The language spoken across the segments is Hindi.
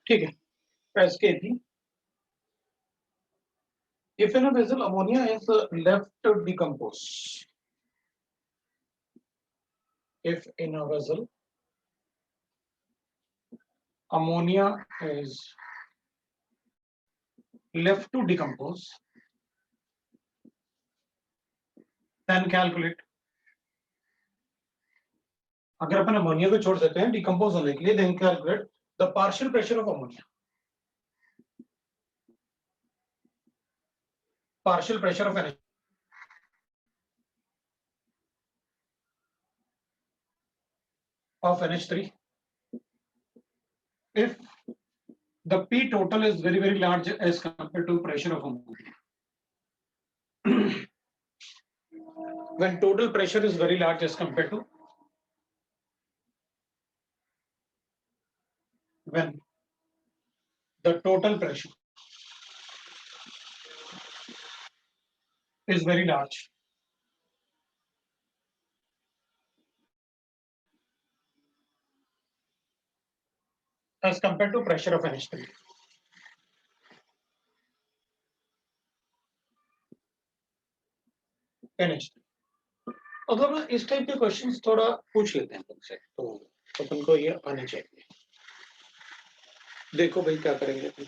ठीक है, SKP. If in a vessel ammonia is left to decompose, if in a vessel ammonia is left to decompose, then calculate. अगर अपन अमोनिया को छोड़ देते हैं डिकम्पोज होने के लिए, then calculate the partial pressure of ammonia. Partial pressure of NH. Of NH3. If the P total is very, very large as compared to pressure of ammonia. When total pressure is very large as compared to, when the total pressure is very large as compared to pressure of NH3. NH3. अगर इस टाइप के क्वेश्चंस थोड़ा पूछ लेते हैं तुमसे तो अपन को ये आने चाहिए. देखो भाई क्या करेंगे अपन.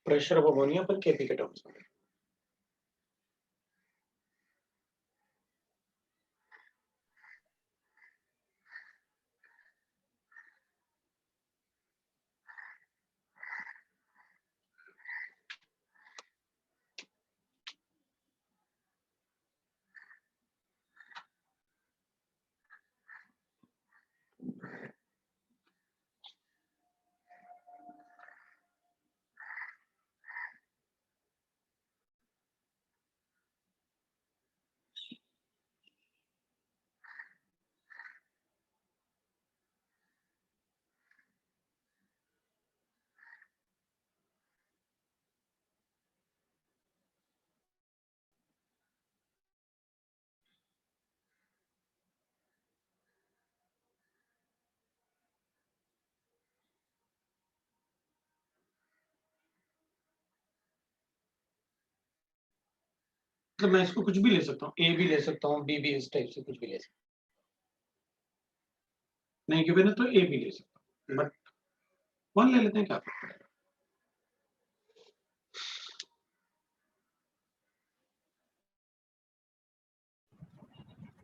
प्रेशर ऑफ अमोनिया पर केपी के टर्म्स में. तो मैं इसको कुछ भी ले सकता हूँ, ए भी ले सकता हूँ, बी भी इस टाइप से कुछ भी ले सकता हूँ. नहीं कि मैंने तो ए भी ले सकता हूँ, बट वन ले लेते हैं, क्या फर्क पड़ेगा.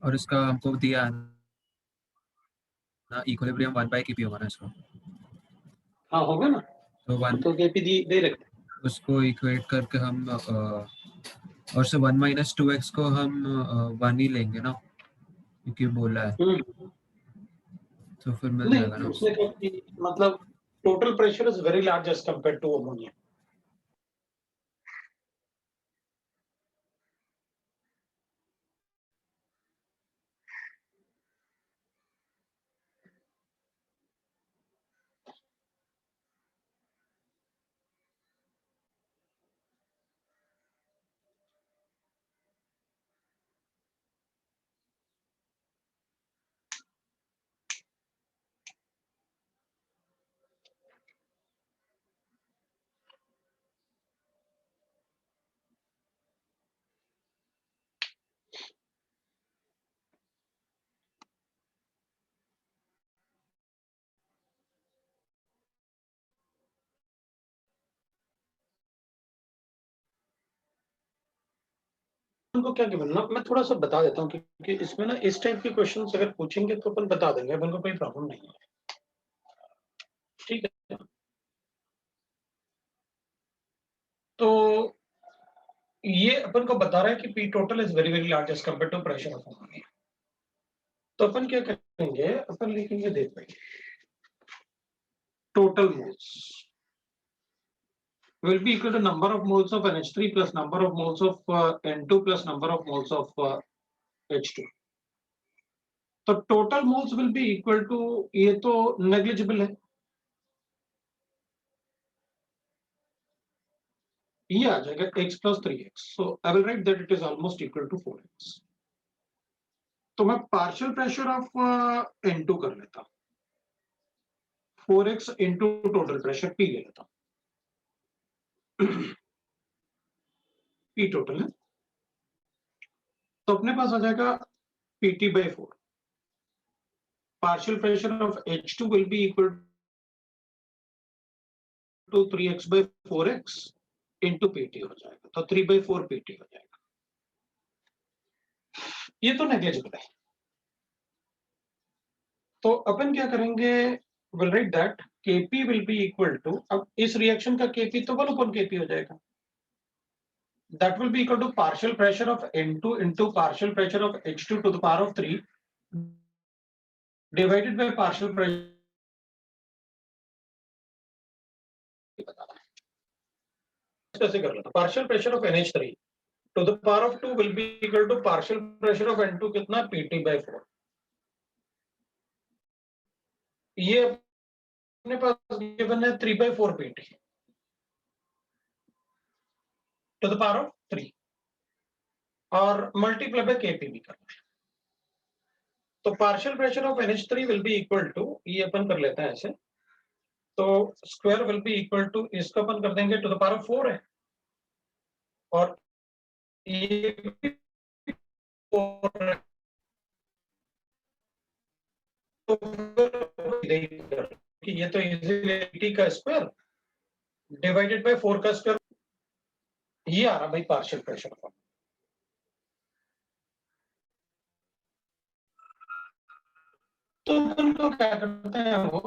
और इसका हमको दिया ना इक्विलिब्रियम 1/kp होगा ना इसको. हाँ होगा ना, तो 1 तो केपी दे रखते हैं. उसको इक्वेट करके हम और से 1 - 2x को हम 1 ही लेंगे ना, क्योंकि बोला है. तो फिर मिल जाएगा ना. उसने कहा कि मतलब total pressure is very large as compared to ammonia. को क्या गिवन ना, मैं थोड़ा सा बता देता हूँ क्योंकि इसमें ना इस टाइप के क्वेश्चंस अगर पूछेंगे तो अपन बता देंगे, अपन को कोई प्रॉब्लम नहीं है, ठीक है। तो ये अपन को बता रहा है कि P total is very very large as compare to pressure of ammonia. तो अपन क्या करेंगे, अपन लिखेंगे देख भाई total moles will be equal to number of moles of NH3 plus number of moles of N2 plus number of moles of H2. तो total moles will be equal to, ये तो नेग्लिजिबल है, ये आ जाएगा x plus 3x. So I will write that it is almost equal to 4x. तो मैं पार्शियल प्रेशर ऑफ N2 कर लेता हूं, 4x into total pressure P ले लेता हूं, P टोटल है, तो अपने पास आ जाएगा PT by 4. Partial pressure of H2 will be equal to 3x by 4x into PT हो जाएगा, तो 3 by 4 PT हो जाएगा, ये तो नेग्लिजिबल है। तो अपन क्या करेंगे, will write that Kp will be equal to, अब इस रिएक्शन का Kp तो 1 upon Kp हो जाएगा, that will be equal to partial pressure of N2 into partial pressure of H2 to the power of 3 divided by partial pressure, कैसे कर लेता, partial pressure of NH3 to the power of 2 will be equal to partial pressure of N2 कितना, PT by 4. ये अपने पास गिवन है 3 by 4 PT to the power of 3 और मल्टीप्लाई बाय Kp भी करना है। तो partial pressure of NH3 will be equal to, ये अपन कर लेते हैं ऐसे, तो square will be equal to, इसको अपन कर देंगे टू द पावर ऑफ 4 है, और ये 4 है, तो ये तो इजीली T का स्क्वायर डिवाइडेड बाय 4 का स्क्वायर, ये आ रहा भाई पार्शियल प्रेशर ऑफ। तो अपन को क्या करते हैं वो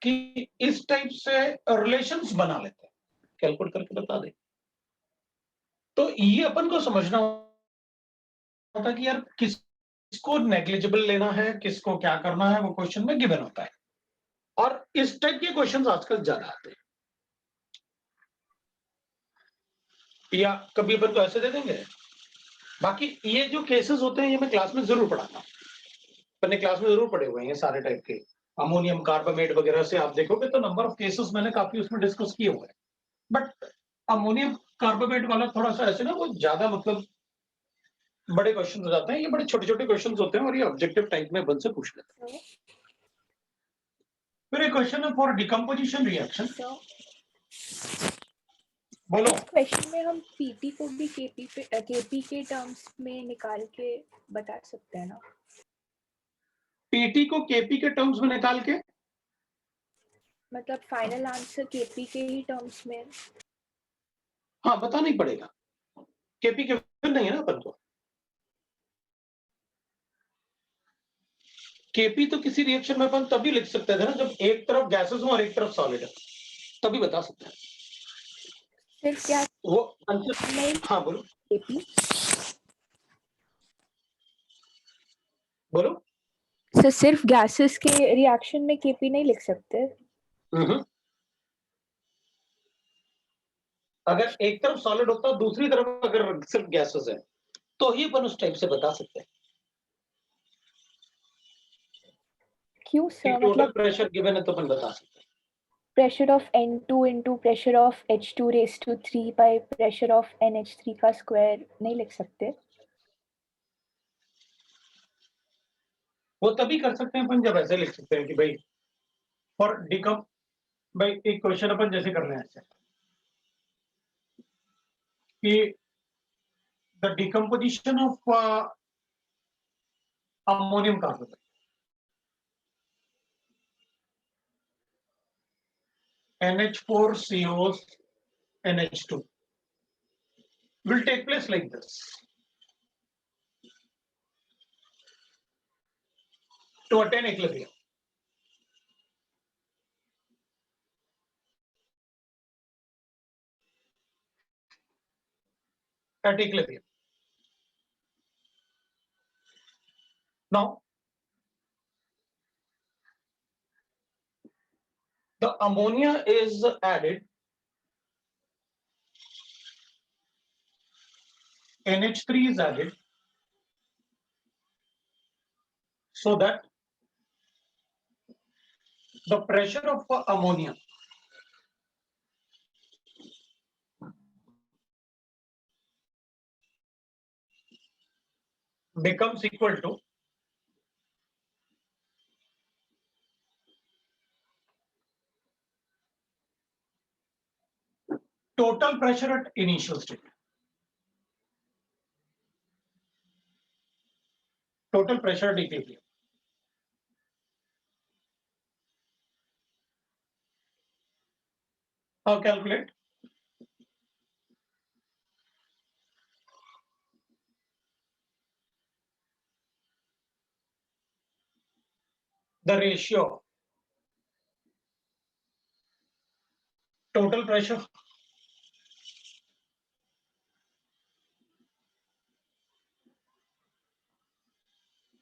कि इस टाइप से रिलेशंस बना लेते हैं, कैलकुलेट करके बता दे। तो ये अपन को समझना होता कि यार किसको नेग्लिजिबल लेना है, किसको क्या करना है, वो क्वेश्चन में गिवन होता है, और इस टाइप के क्वेश्चंस आजकल ज्यादा आते हैं, या कभी अपन को ऐसे दे देंगे। बाकी ये जो केसेस होते हैं ये मैं क्लास में जरूर पढ़ाता हूँ, मैंने क्लास में जरूर पढ़े हुए हैं सारे टाइप के, अमोनियम कार्बामेट वगैरह से आप देखोगे तो नंबर ऑफ केसेस मैंने काफी उसमें डिस्कस किए हुए हैं, बट अमोनियम कार्बामेट वाला थोड़ा सा ऐसे ना, वो ज्यादा मतलब बड़े क्वेश्चन हो जाते हैं, ये बड़े छोटे छोटे क्वेश्चन होते हैं, और ये ऑब्जेक्टिव टाइप में बन से पूछ लेते हैं। फिर एक क्वेश्चन है फॉर डिकम्पोजिशन रिएक्शन, बोलो। क्वेश्चन में हम पीटी को भी केपी के टर्म्स में निकाल के बता सकते हैं ना? पीटी को केपी के टर्म्स में निकाल के, मतलब फाइनल आंसर केपी के ही टर्म्स में? हाँ बताना ही पड़ेगा, केपी के फिर नहीं है ना अपन को, केपी तो किसी रिएक्शन में अपन तभी लिख सकते थे ना जब एक तरफ गैसेस हो और एक तरफ सॉलिड है, तभी बता सकते हैं। सिर्फ क्या वो आंसर नहीं? हाँ बोलो केपी, बोलो। सर सिर्फ गैसेस के रिएक्शन में केपी नहीं लिख सकते? अगर एक तरफ सॉलिड होता दूसरी तरफ अगर सिर्फ गैसेस है तो ही अपन उस टाइप से बता सकते हैं। क्यों सर? टोटल मतलब प्रेशर गिवन है तो अपन बता सकते हैं। Pressure of N2 into pressure of H2 raised to 3 by pressure of NH3 का स्क्वायर नहीं लिख सकते? वो तभी कर सकते हैं अपन जब ऐसे लिख सकते हैं कि भाई फॉर डिकम, भाई एक क्वेश्चन अपन जैसे कर रहे हैं ऐसे कि the decomposition of ammonium carbonate, NH4CO NH2 will take place like this. To attain equilibrium. At equilibrium. Now, the ammonia is added, NH3 is added, so that the pressure of ammonia becomes equal to total pressure at initial state. Total pressure at equilibrium. How calculate? The ratio total pressure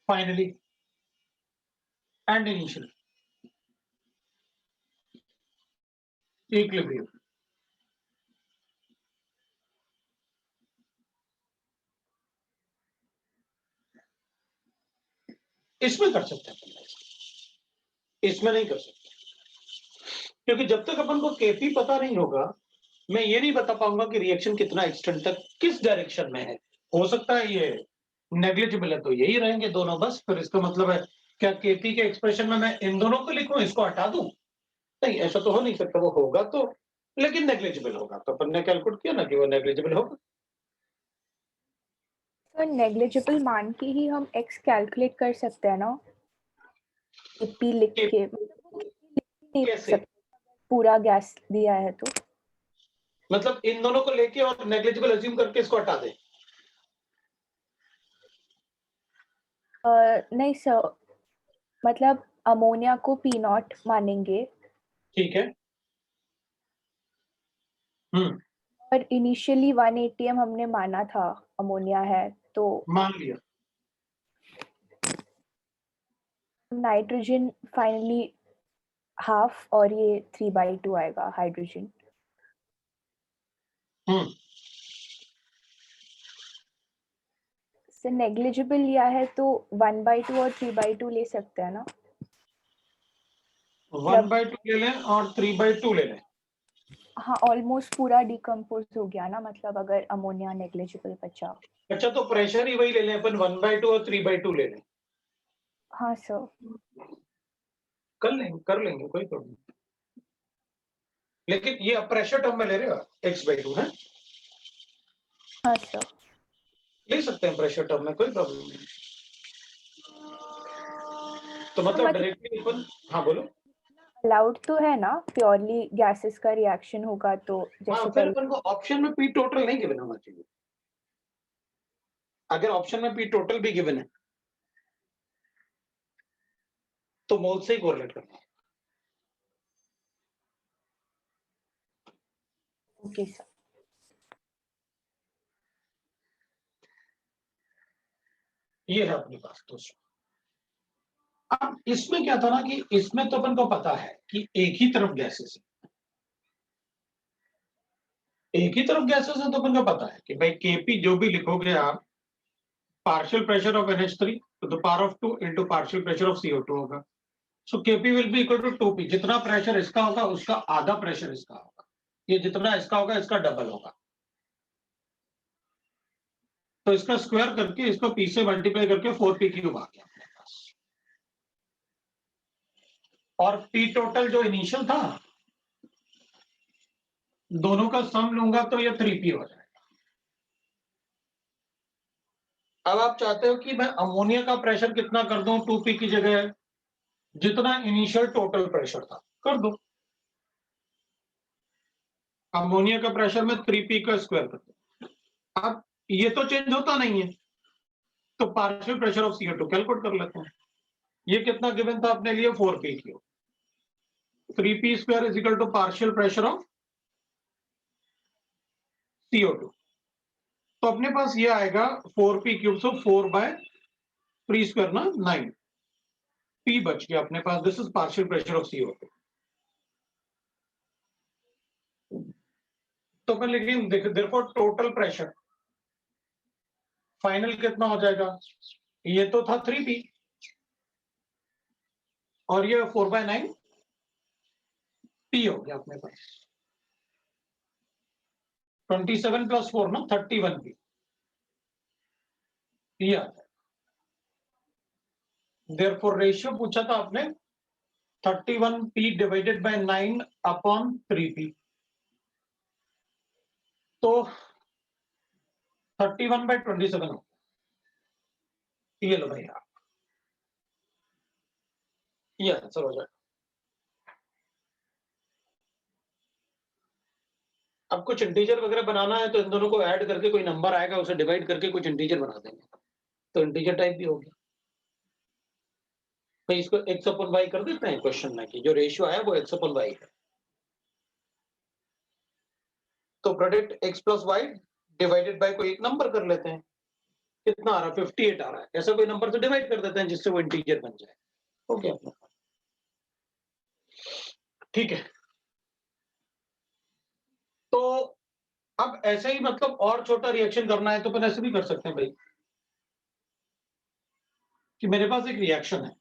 finally and initial equilibrium. इसमें कर सकते हैं, इसमें नहीं कर सकते, क्योंकि जब तक अपन को केपी पता नहीं होगा, मैं ये नहीं बता पाऊंगा कि रिएक्शन कितना एक्सटेंट तक किस डायरेक्शन में है। हो सकता है ये नेग्लिजिबल है तो यही रहेंगे दोनों बस, फिर इसका मतलब है क्या केपी के एक्सप्रेशन में मैं इन दोनों को लिखूं, इसको हटा दूं? नहीं, ऐसा तो हो नहीं सकता। वो होगा तो, लेकिन नेग्लिजिबल होगा, तो अपन ने कैलकुलेट किया ना कि वो नेग्लिजिबल होगा। तो नेग्लिजिबल मान के ही हम x कैलकुलेट कर सकते हैं ना, P लिख के, नहीं कैसे? पूरा गैस दिया है तो मतलब इन दोनों को लेके और नेग्लिजिबल अज्यूम करके इसको हटा दे? नहीं सर, मतलब अमोनिया को P0 मानेंगे, ठीक है। और इनिशियली 1 atm हमने माना था अमोनिया है, तो मान लिया। नाइट्रोजन फाइनली हाफ और ये 3/2 आएगा हाइड्रोजन। से नेग्लिजिबल लिया है तो 1/2 और 3/2 ले सकते हैं ना? 1/2 ले लें और 3/2 ले लें। हाँ, ऑलमोस्ट पूरा डिकम्पोज हो गया ना, मतलब अगर अमोनिया नेग्लिजिबल बचा। अच्छा, तो प्रेशर ही वही ले लें अपन, 1/2 और 3/2 ले लें। हाँ सर, कर लेंगे कोई प्रॉब्लम नहीं। लेकिन ये अब प्रेशर टर्म में ले रहे हो x/2 है? हाँ सर, ले सकते हैं प्रेशर टर्म में, कोई प्रॉब्लम नहीं। तो मतलब डायरेक्टली अपन, हाँ बोलो। अलाउड तो है ना, प्योरली गैसेस का रिएक्शन होगा तो जैसे हाँ, फिर अपन को ऑप्शन में पी टोटल नहीं गिवन होना चाहिए। अगर ऑप्शन में पी टोटल भी गिवन है तो मोल से ही कोरिलेट करना है। Okay sir. ये है अपने पास दोस्तों। अब इसमें क्या था ना कि इसमें तो अपन को पता है कि एक ही तरफ गैसेस है, एक ही तरफ गैसेस है, तो अपन को पता है कि भाई केपी जो भी लिखोगे आप, partial pressure of NH3 to the power of 2 into partial pressure of CO2 होगा। सो Kp will be equal to 2P। जितना प्रेशर इसका होगा उसका आधा प्रेशर इसका होगा, ये जितना इसका होगा इसका डबल होगा, तो इसका स्क्वायर करके इसको P से मल्टीप्लाई करके 4P क्यूब आ गया अपने पास। और P टोटल जो इनिशियल था, दोनों का सम लूंगा तो ये 3P हो जाएगा। अब आप चाहते हो कि मैं अमोनिया का प्रेशर कितना कर दूं 2P की जगह, जितना इनिशियल टोटल प्रेशर था कर दो। अमोनिया का प्रेशर में 3P का स्क्वायर कर दो। अब ये तो चेंज होता नहीं है, तो partial pressure of CO2 calculate कर लेते हैं। ये कितना गिवन था अपने लिए 4p³। 3p² is equal to partial pressure of CO2। तो अपने पास ये आएगा 4p³, सो 4/3² ना 9 p बच गया अपने पास। This is partial pressure of CO2। तो अपन लिखेंगे देयरफॉर टोटल प्रेशर फाइनल कितना हो जाएगा, ये तो था 3p और ये 4/9 p हो गया अपने पास। 27 + 4 ना 31p ये आता है। देयरफॉर रेशियो पूछा था आपने 31p divided by 9 upon 3p, तो 31/27 हो। ये लो भाई आप, ये आंसर हो जाएगा। अब कुछ इंटीजर वगैरह बनाना है तो इन दोनों को ऐड करके कोई नंबर आएगा, उसे डिवाइड करके कुछ इंटीजर बना देंगे, तो इंटीजर टाइप भी हो गया। तो इसको x/y कर देते हैं क्वेश्चन में कि जो रेशियो आया वो x/y है। तो product x + y divided by कोई एक नंबर कर लेते हैं, कितना आ रहा है 58 आ रहा है, ऐसा कोई नंबर से डिवाइड कर देते हैं जिससे वो इंटीजर बन जाए। ओके अपने ठीक है। तो अब ऐसे ही मतलब और छोटा रिएक्शन करना है तो अपन ऐसे भी कर सकते हैं भाई कि मेरे पास एक रिएक्शन है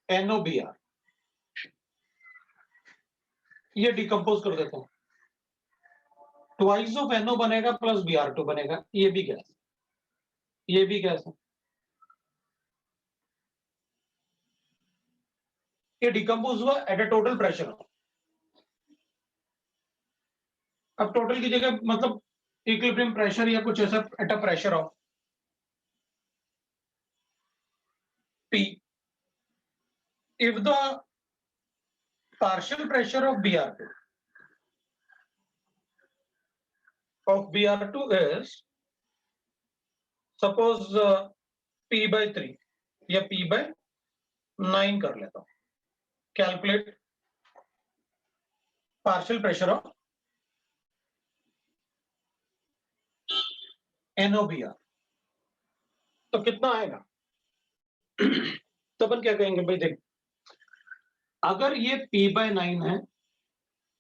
NOBr, ये डिकम्पोज कर देता हूं, ट्वाइस ऑफ NO बनेगा प्लस Br2 बनेगा, ये भी गैस, ये भी गैस है। ये डिकम्पोज हुआ एट अ टोटल प्रेशर। अब टोटल की जगह मतलब इक्विलिब्रियम प्रेशर या कुछ ऐसा at a pressure of P, if the partial pressure of Br2 is suppose P/3 या P/9 कर लेता हूं, calculate partial pressure of NOBr, तो कितना आएगा? तो अपन क्या कहेंगे भाई, देख अगर ये P/9 है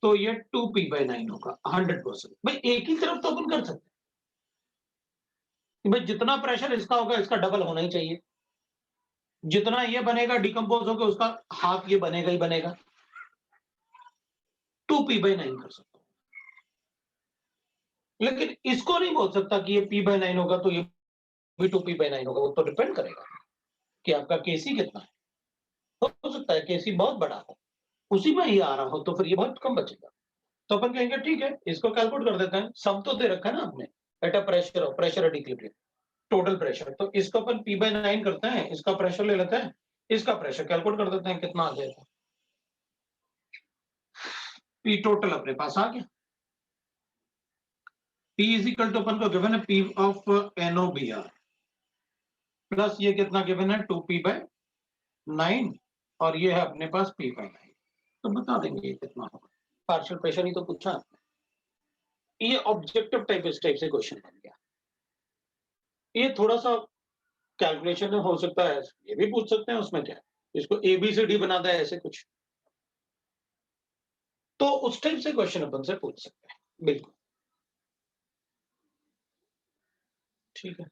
तो ये 2p/9 होगा 100%। भाई एक ही तरफ तो अपन कर सकते हैं, भाई जितना प्रेशर इसका होगा इसका डबल होना ही चाहिए, जितना ये बनेगा डिकम्पोज होकर उसका हाफ ये बनेगा ही बनेगा, 2p/9 कर सकता हूं। लेकिन इसको नहीं बोल सकता कि ये p/9 होगा तो ये भी 2p/9 होगा, वो तो डिपेंड करेगा कि आपका केसी कितना है। हो सकता है केसी बहुत बड़ा हो, उसी में ही आ रहा हो, तो फिर ये बहुत कम बचेगा। तो अपन कहेंगे ठीक है, इसको कैलकुलेट कर देते हैं, सम तो दे रखा है ना आपने at a pressure at equilibrium total pressure, तो इसको अपन p/9 करते हैं, इसका प्रेशर ले लेते हैं, इसका प्रेशर कैलकुलेट कर देते हैं कितना आ जाएगा। P टोटल अपने पास आ गया, P इज इक्वल टू अपन को गिवन है P ऑफ NOBr प्लस ये कितना गिवन है 2p/9 और ये है अपने पास p/9, तो बता देंगे ये कितना होगा। पार्शियल प्रेशर ही तो पूछा आपने, ये ऑब्जेक्टिव टाइप इस टाइप से क्वेश्चन बन गया। ये थोड़ा सा कैलकुलेशन हो सकता है, ये भी पूछ सकते हैं, उसमें क्या है, इसको ABCD बना दे ऐसे कुछ, तो उस टाइप से क्वेश्चन अपन से पूछ सकते हैं, बिल्कुल ठीक है।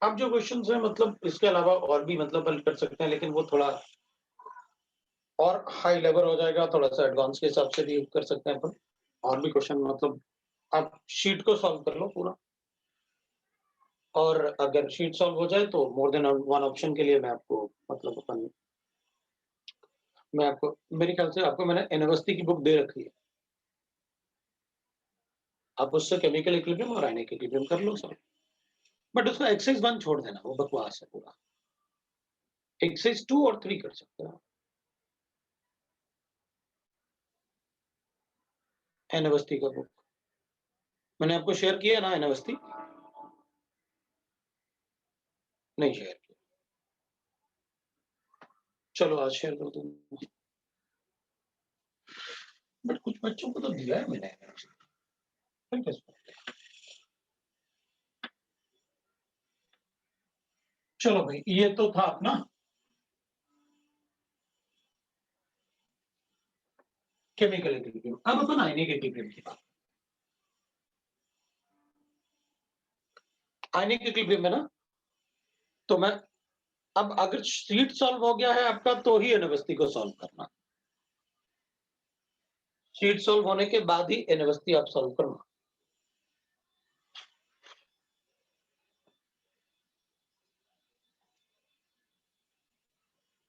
अब जो क्वेश्चन है मतलब इसके अलावा और भी मतलब हल कर सकते हैं, लेकिन वो थोड़ा और हाई लेवल हो जाएगा, थोड़ा सा एडवांस के हिसाब से भी कर सकते हैं अपन। और भी क्वेश्चन मतलब आप शीट को सॉल्व कर लो पूरा, और अगर शीट सॉल्व हो जाए तो मोर देन वन ऑप्शन के लिए मैं आपको मतलब अपन मैं आपको मेरे ख्याल से आपको मैंने एनवस्ती की बुक दे रखी है, आप उससे केमिकल इक्विलिब्रियम और आयनिक इक्विलिब्रियम कर लो सर, बट उसका एक्सरसाइज 1 छोड़ देना, वो बकवास है पूरा। एक्सरसाइज 2 और 3 कर सकते हैं। एन अवस्थी का बुक मैंने आपको शेयर किया ना, एन अवस्थी? नहीं शेयर किया। चलो आज शेयर कर दूंगा, बट कुछ बच्चों को तो दिया है मैंने। चलो भाई, ये तो था अपना केमिकल इक्विलिब्रियम। अब अपन आयनिक इक्विलिब्रियम की बात। आयनिक इक्विलिब्रियम में ना, तो मैं अब अगर शीट सॉल्व हो गया है आपका तो ही एन अवस्थी को सॉल्व करना। शीट सॉल्व होने के बाद ही एन अवस्थी आप सॉल्व करना।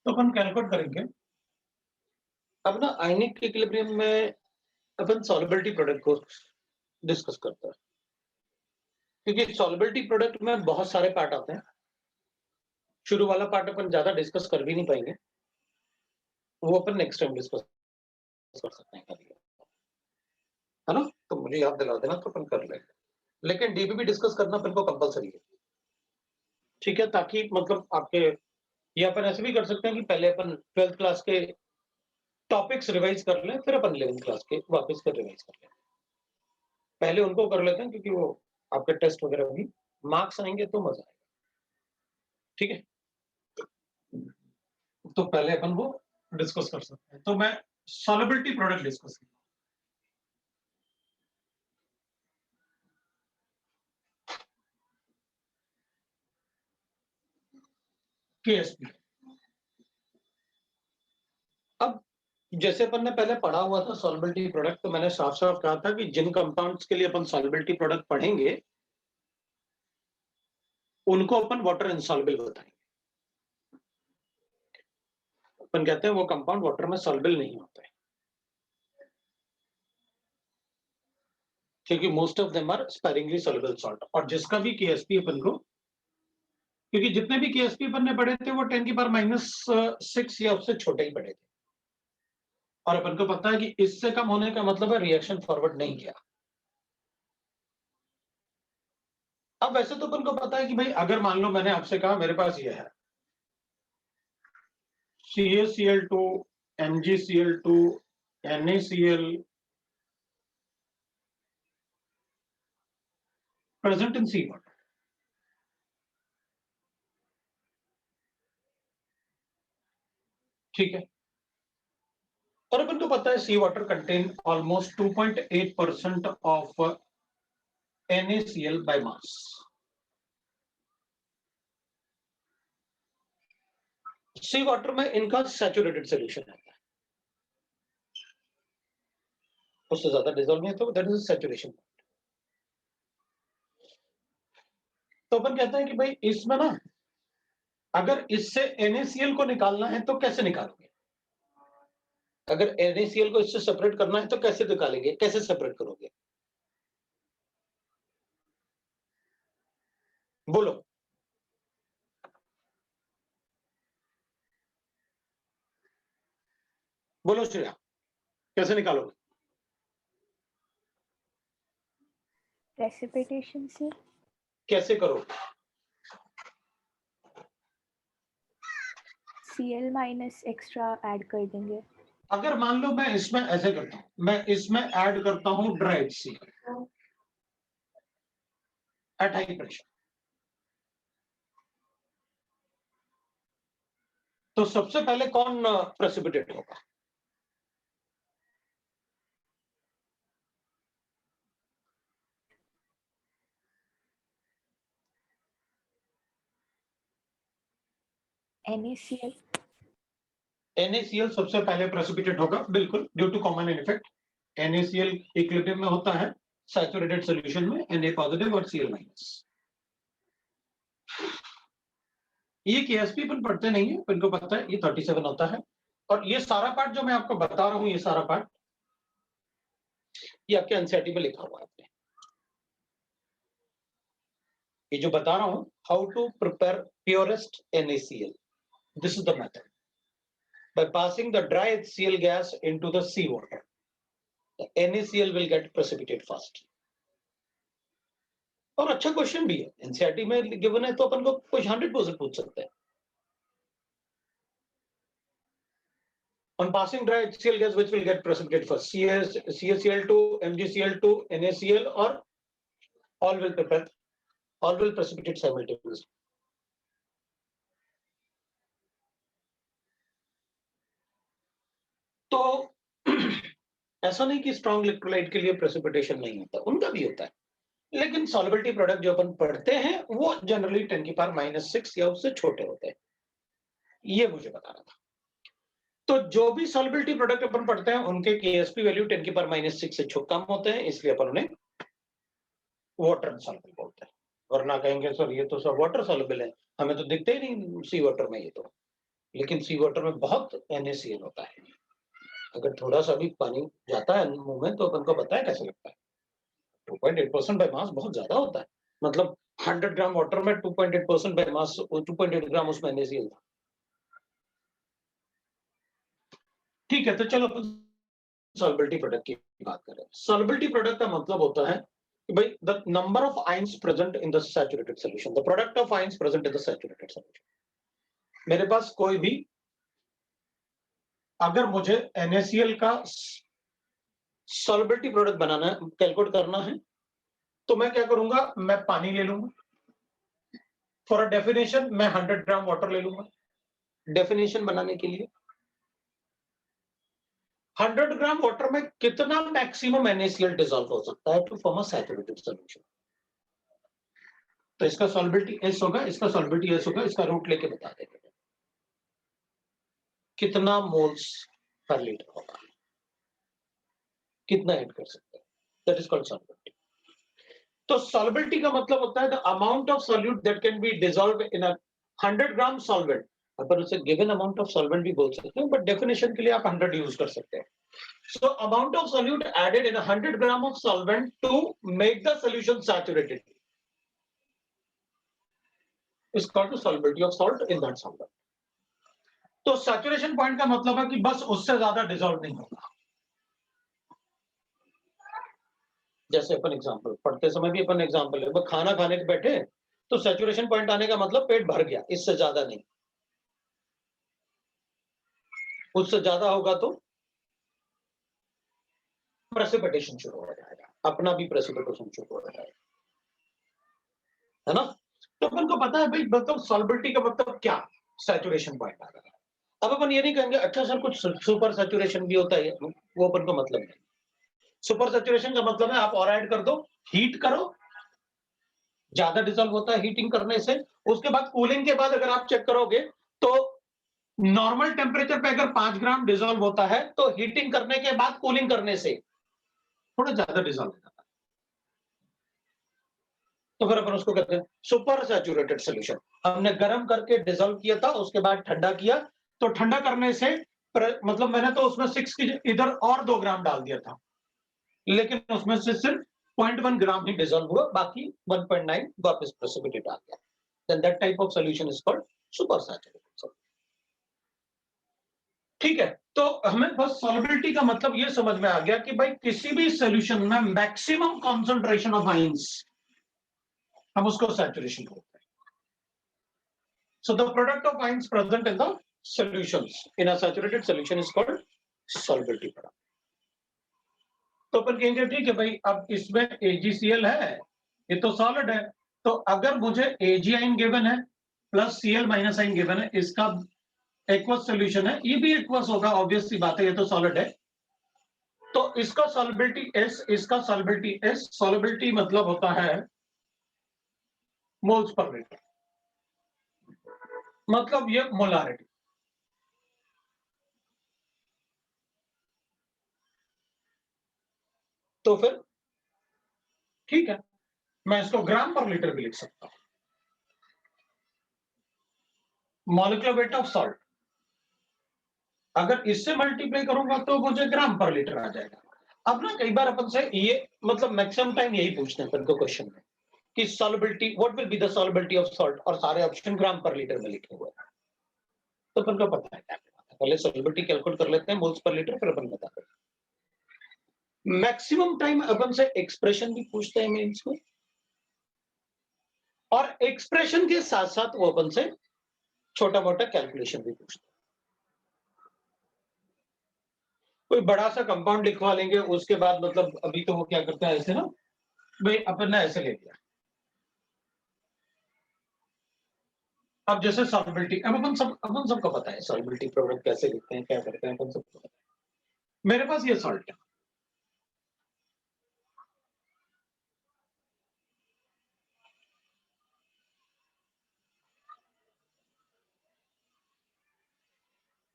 तो अपन कैलकुलेट करेंगे। अब ना आयनिक इक्विलिब्रियम में अपन सॉल्युबिलिटी प्रोडक्ट को डिस्कस करते हैं, क्योंकि सॉल्युबिलिटी प्रोडक्ट में बहुत सारे पार्ट आते हैं। शुरू वाला पार्ट अपन ज्यादा डिस्कस कर भी नहीं पाएंगे, वो अपन नेक्स्ट टाइम डिस्कस कर सकते हैं कभी, है ना? तो मुझे याद दिला देना तो अपन कर लेंगे, लेकिन डीबीबी डिस्कस करना अपन को कंपलसरी है, ठीक है? ताकि मतलब आपके, ये अपन ऐसे भी कर सकते हैं कि पहले अपन 12th क्लास के टॉपिक्स रिवाइज कर लें, फिर अपन 11th क्लास के वापस कर रिवाइज कर लें। पहले उनको कर लेते हैं, क्योंकि वो आपके टेस्ट वगैरह भी मार्क्स आएंगे तो मजा आएगा, ठीक है? तो पहले अपन वो डिस्कस कर सकते हैं। तो मैं सॉल्युबिलिटी प्रोडक्ट डिस्कस करूंगा। केएसपी। अब जैसे अपन ने पहले पढ़ा हुआ था सॉल्युबिलिटी प्रोडक्ट, तो मैंने साफ साफ कहा था कि जिन कंपाउंड्स के लिए अपन सॉल्युबिलिटी प्रोडक्ट पढ़ेंगे उनको अपन वाटर इनसॉल्युबल बताएंगे। अपन कहते हैं वो कंपाउंड वाटर में सॉल्युबल नहीं होते, क्योंकि most of them are sparingly soluble salt. और जिसका भी केएसपी अपन को, क्योंकि जितने भी केएसपी अपन ने पढ़े थे वो 10 की पावर -6 या उससे छोटे ही पढ़े थे, और अपन को पता है कि इससे कम होने का मतलब है रिएक्शन फॉरवर्ड नहीं किया। अब वैसे तो अपन को पता है कि भाई अगर मान लो मैंने आपसे कहा मेरे पास ये है CaCl2 MgCl2 NaCl present in sea water, ठीक है? और अपन को पता है sea water contain almost 2.8% of NaCl by mass. Sea water में इनका सैचुरेटेड सॉल्यूशन है, उससे ज्यादा डिसॉल्व नहीं, तो दैट इज सैचुरेशन। तो अपन कहते हैं कि भाई इसमें ना, अगर इससे NaCl को निकालना है तो कैसे निकालोगे? अगर NaCl को इससे सेपरेट करना है तो कैसे निकालेंगे, कैसे सेपरेट करोगे? बोलो। बोलो श्रेया, कैसे निकालोगे? प्रेसिपिटेशन से। कैसे करोगे? Cl माइनस एक्स्ट्रा ऐड कर देंगे। अगर मान लो मैं इसमें ऐसे करता हूं, मैं इसमें ऐड करता हूं dry HCl at high pressure, तो सबसे पहले कौन प्रेसिपिटेट होगा? NaCl। NaCl सबसे पहले प्रेसिपिटेट होगा, बिल्कुल, due to common effect. NaCl equilibrium में होता है सैचुरेटेड सॉल्यूशन में Na पॉजिटिव और Cl माइनस। ये केएसपी अपन पढ़ते नहीं है, अपन को पता है ये 37 होता है। और ये सारा पार्ट जो मैं आपको बता रहा हूं, ये सारा पार्ट ये आपके एनसीईआरटी में लिखा हुआ है। ये जो बता रहा हूं, how to prepare purest NaCl, this is the method by passing the dry HCl gas into the sea water. NaCl will get precipitate fast. और अच्छा क्वेश्चन भी है, एनसीईआरटी में गिवन है तो अपन को कुछ 100% पूछ सकते हैं. On passing dry HCl gas, which will get precipitate first? CaCl2, MgCl2, NaCl, or all will precipitate simultaneously. तो ऐसा नहीं कि स्ट्रॉन्ग इलेक्ट्रोलाइट के लिए प्रेसिपिटेशन नहीं होता, उनका भी होता है, लेकिन सॉल्युबिलिटी प्रोडक्ट जो अपन पढ़ते हैं वो जनरली 10⁻⁻⁶ या उससे छोटे होते हैं. ये मुझे बताना था. तो जो भी सॉल्युबिलिटी प्रोडक्ट अपन पढ़ते हैं उनके केएसपी वैल्यू 10⁻⁻⁶ से कम होते हैं, इसलिए अपन उन्हें वाटर सॉल्युबल बोलते हैं. वरना कहेंगे सर ये तो सब वाटर सॉल्युबल है, हमें तो दिखते ही नहीं सी वाटर में ये तो, लेकिन सी वाटर में बहुत NaCl होता है. अगर थोड़ा सा भी पानी जाता है मुंह में तो अपन को पता है कैसे लगता है. 2.8% बाय मास बहुत ज्यादा होता है, मतलब 100 ग्राम वाटर में 2.8% बाय मास, 2.8 ग्राम उसमें NaCl था. ठीक है, तो चलो सॉल्युबिलिटी प्रोडक्ट की बात करें. सॉल्युबिलिटी प्रोडक्ट का मतलब होता है कि भाई the number of ions present in the saturated solution, the product of ions present in the saturated solution. मेरे पास कोई भी, अगर मुझे NaCl का सॉल्युबिलिटी प्रोडक्ट बनाना है, कैलकुलेट करना है, तो मैं क्या करूंगा, मैं पानी ले लूंगा. फॉर अ डेफिनेशन मैं 100 ग्राम वाटर ले लूंगा डेफिनेशन बनाने के लिए. 100 ग्राम वाटर में कितना मैक्सिमम NaCl डिसॉल्व हो सकता है to form a saturated solution. तो इसका सॉल्युबिलिटी S होगा, इसका सॉल्युबिलिटी S होगा, इसका रूट लेके बता देंगे कितना मोल्स पर लीटर होगा, कितना ऐड कर सकते हैं. That is called solubility. तो सॉल्युबिलिटी का मतलब होता है the amount of solute that can be dissolve in a 100 gram solvent. अपन उसे गिवन अमाउंट ऑफ सॉल्वेंट भी बोल सकते हैं, बट डेफिनेशन के लिए आप 100 यूज कर सकते हैं. So amount of solute added in 100 gram of solvent to make the solution saturated is called the solubility of salt in that solvent. तो saturation point का मतलब है कि बस उससे ज्यादा dissolve नहीं होगा. जैसे अपन एग्जांपल पढ़ते समय भी अपन एग्जांपल है, खाना खाने के बैठे तो सैचुरेशन पॉइंट आने का मतलब पेट भर गया, इससे ज्यादा नहीं. उससे ज्यादा होगा तो प्रेसिपिटेशन शुरू हो जाएगा, अपना भी प्रेसिपिटेशन शुरू हो जाएगा, है ना. तो अपन को पता है भाई मतलब सॉल्युबिलिटी का मतलब क्या, सैचुरेशन पॉइंट आ रहा है. अब अपन ये नहीं कहेंगे अच्छा सर कुछ सुपर सैचुरेशन भी होता है, वो अपन को मतलब नहीं. सुपर सैचुरेशन का मतलब है आप और ऐड कर दो, हीट करो, ज्यादा डिसॉल्व होता है हीटिंग करने से. उसके बाद कूलिंग के बाद अगर आप चेक करोगे तो नॉर्मल टेम्परेचर पे अगर 5 ग्राम डिसॉल्व होता है तो हीटिंग करने के बाद कूलिंग करने से थोड़ा ज्यादा डिसॉल्व हो जाता है. तो फिर अपन उसको कहते हैं सुपर सैचुरेटेड सॉल्यूशन. हमने गर्म करके डिसॉल्व किया था, उसके बाद ठंडा किया, तो ठंडा करने से मतलब मैंने तो उसमें 6 की इधर और 2 ग्राम डाल दिया था, लेकिन उसमें से सिर्फ 0.1 ग्राम ही डिसॉल्व हुआ, बाकी 1.9 वापस प्रेसिपिटेट आ गया. Then that type of solution is called super saturated solution. ठीक है, तो हमें बस सॉल्युबिलिटी का मतलब ये समझ में आ गया कि भाई किसी भी सॉल्यूशन में मैक्सिमम कंसंट्रेशन ऑफ आयंस, हम उसको सैचुरेशन बोलते हैं. So the product of ions present in the solutions in a saturated solution is called solubility product. तो अपन कहेंगे ठीक है भाई, अब इसमें AgCl है, ये तो सॉलिड है, तो अगर मुझे Ag आयन गिवन है plus Cl minus ion given है, इसका एक्वस सॉल्यूशन है, ये भी एक्वस होगा, ऑब्वियस सी बात है, ये तो सॉलिड है. तो इसका सॉल्युबिलिटी S, इसका सॉल्युबिलिटी S. सॉल्युबिलिटी मतलब होता है मोल्स पर लीटर, मतलब ये मोलारिटी. तो फिर ठीक है, मैं इसको ग्राम पर लीटर भी लिख सकता हूं. मॉलिक्यूलर वेट ऑफ सॉल्ट अगर इससे मल्टीप्लाई करूंगा तो मुझे ग्राम पर लीटर आ जाएगा. अब ना कई बार अपन से ये मतलब मैक्सिमम टाइम यही पूछते हैं अपन को क्वेश्चन में कि solubility, what will be the solubility of salt, और सारे ऑप्शन ग्राम पर लीटर में लिखे हुए हैं. तो अपन को पता है क्या, पहले सॉल्युबिलिटी कैलकुलेट कर लेते हैं मोल्स पर लीटर, फिर अपन बताते हैं. मैक्सिमम टाइम अपन से एक्सप्रेशन भी पूछते हैं मेंस में, और एक्सप्रेशन के साथ साथ वो अपन से छोटा मोटा कैलकुलेशन भी पूछते हैं। कोई बड़ा सा कंपाउंड लिखवा लेंगे, उसके बाद मतलब अभी तो वो क्या करता है ऐसे ना, भाई अपन ने ऐसे ले लिया। अब जैसे सॉल्युबिलिटी, अब अपन सबको पता है सॉल्युबिलिटी प्रोडक्ट कैसे लिखते हैं, क्या करते हैं, अपन सबको पता है। मेरे पास ये सॉल्ट है,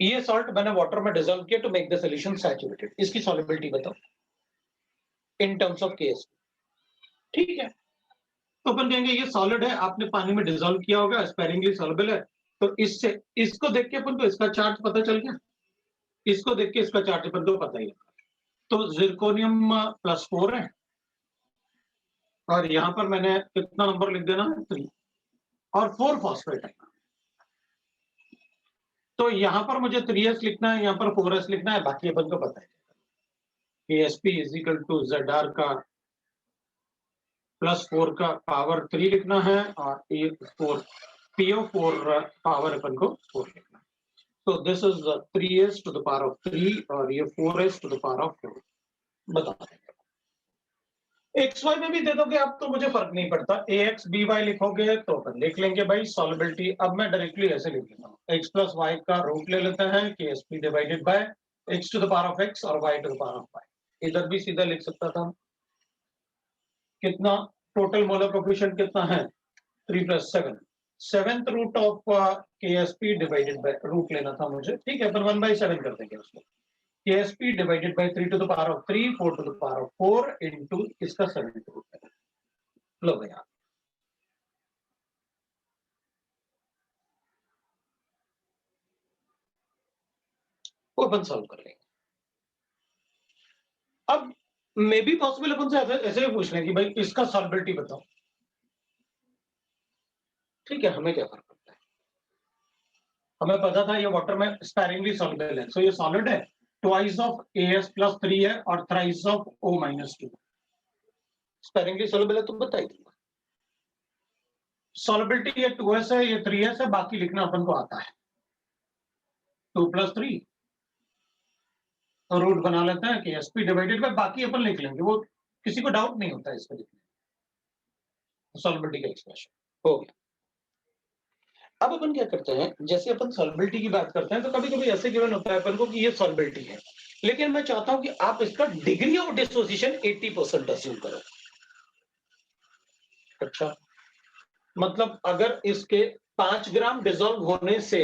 ये सॉल्ट मैंने वाटर में डिसॉल्व किया to make the solution saturated. इसकी सॉल्युबिलिटी बताओ इन टर्म्स ऑफ केस। ठीक है, तो अपन कहेंगे ये सॉलिड है, आपने पानी में डिसॉल्व किया होगा, स्पेरिंगली सॉल्युबल है, तो इससे इसको देख के अपन को इसका चार्ज पता चल गया, इसको देख के इसका चार्ज अपन को पता ही है। तो जिरकोनियम +4 है, और यहां पर मैंने कितना नंबर लिख देना है 3, और 4 फॉस्फेट है, तो यहां पर मुझे 3s लिखना है, यहां पर 4s लिखना है, बाकी अपन को पता है Sp = Zr का +4 का पावर 3 लिखना है, और ये 4 PO4 पावर अपन को 4 लिखना है। तो this is 3s to the power of 3 और ये 4s to the power of 4। बता XY में भी दे दोगे आप तो मुझे फर्क नहीं पड़ता, AX BY लिखोगे तो अपन लिख लेंगे भाई सॉल्युबिलिटी। अब मैं डायरेक्टली ऐसे लिख लेता हूँ, x + y का रूट ले लेते हैं KSP divided bye x to the power of x और y to the power of y। इधर भी सीधा लिख सकता था, कितना टोटल मोलर कोफिशिएंट कितना है 3 + 7, 7th root of KSP divided by root लेना था मुझे, ठीक है, अपन 1/7 कर देंगे उसको। KSP divided bye 3 to the power of 3, 4 to the power of 4 into इसका 7th रूट है। लो भैया, वो अपन सॉल्व कर लेंगे। अब मे बी पॉसिबल अपन से ऐसे भी पूछ लें कि भाई इसका सॉल्युबिलिटी बताओ, ठीक है, हमें क्या फर्क पड़ता है, हमें पता था ये वाटर में स्पेरिंगली सॉल्युबल है, सो ये सॉलिड है, ट्वाइस ऑफ AS + 3 है और thrice of O - 2। Sparingly soluble है तो बता ही दूंगा। सॉल्युबिलिटी ये 2s है, ये 3s है, बाकी लिखना अपन को आता है, 2 + 3 रूट बना लेते हैं KSP डिवाइडेड बाय, बाकी अपन लिख लेंगे, वो किसी को डाउट नहीं होता है इसको लिखने। सॉल्युबिलिटी का एक्सप्रेशन हो गया। अब अपन क्या करते हैं, जैसे अपन सॉल्युबिलिटी की बात करते हैं तो कभी कभी ऐसे गिवन होता है अपन को कि ये सॉल्युबिलिटी है, लेकिन मैं चाहता हूं कि आप इसका डिग्री ऑफ डिसोसिएशन 80% अज्यूम करो। अच्छा, मतलब अगर इसके 5 ग्राम डिसॉल्व होने से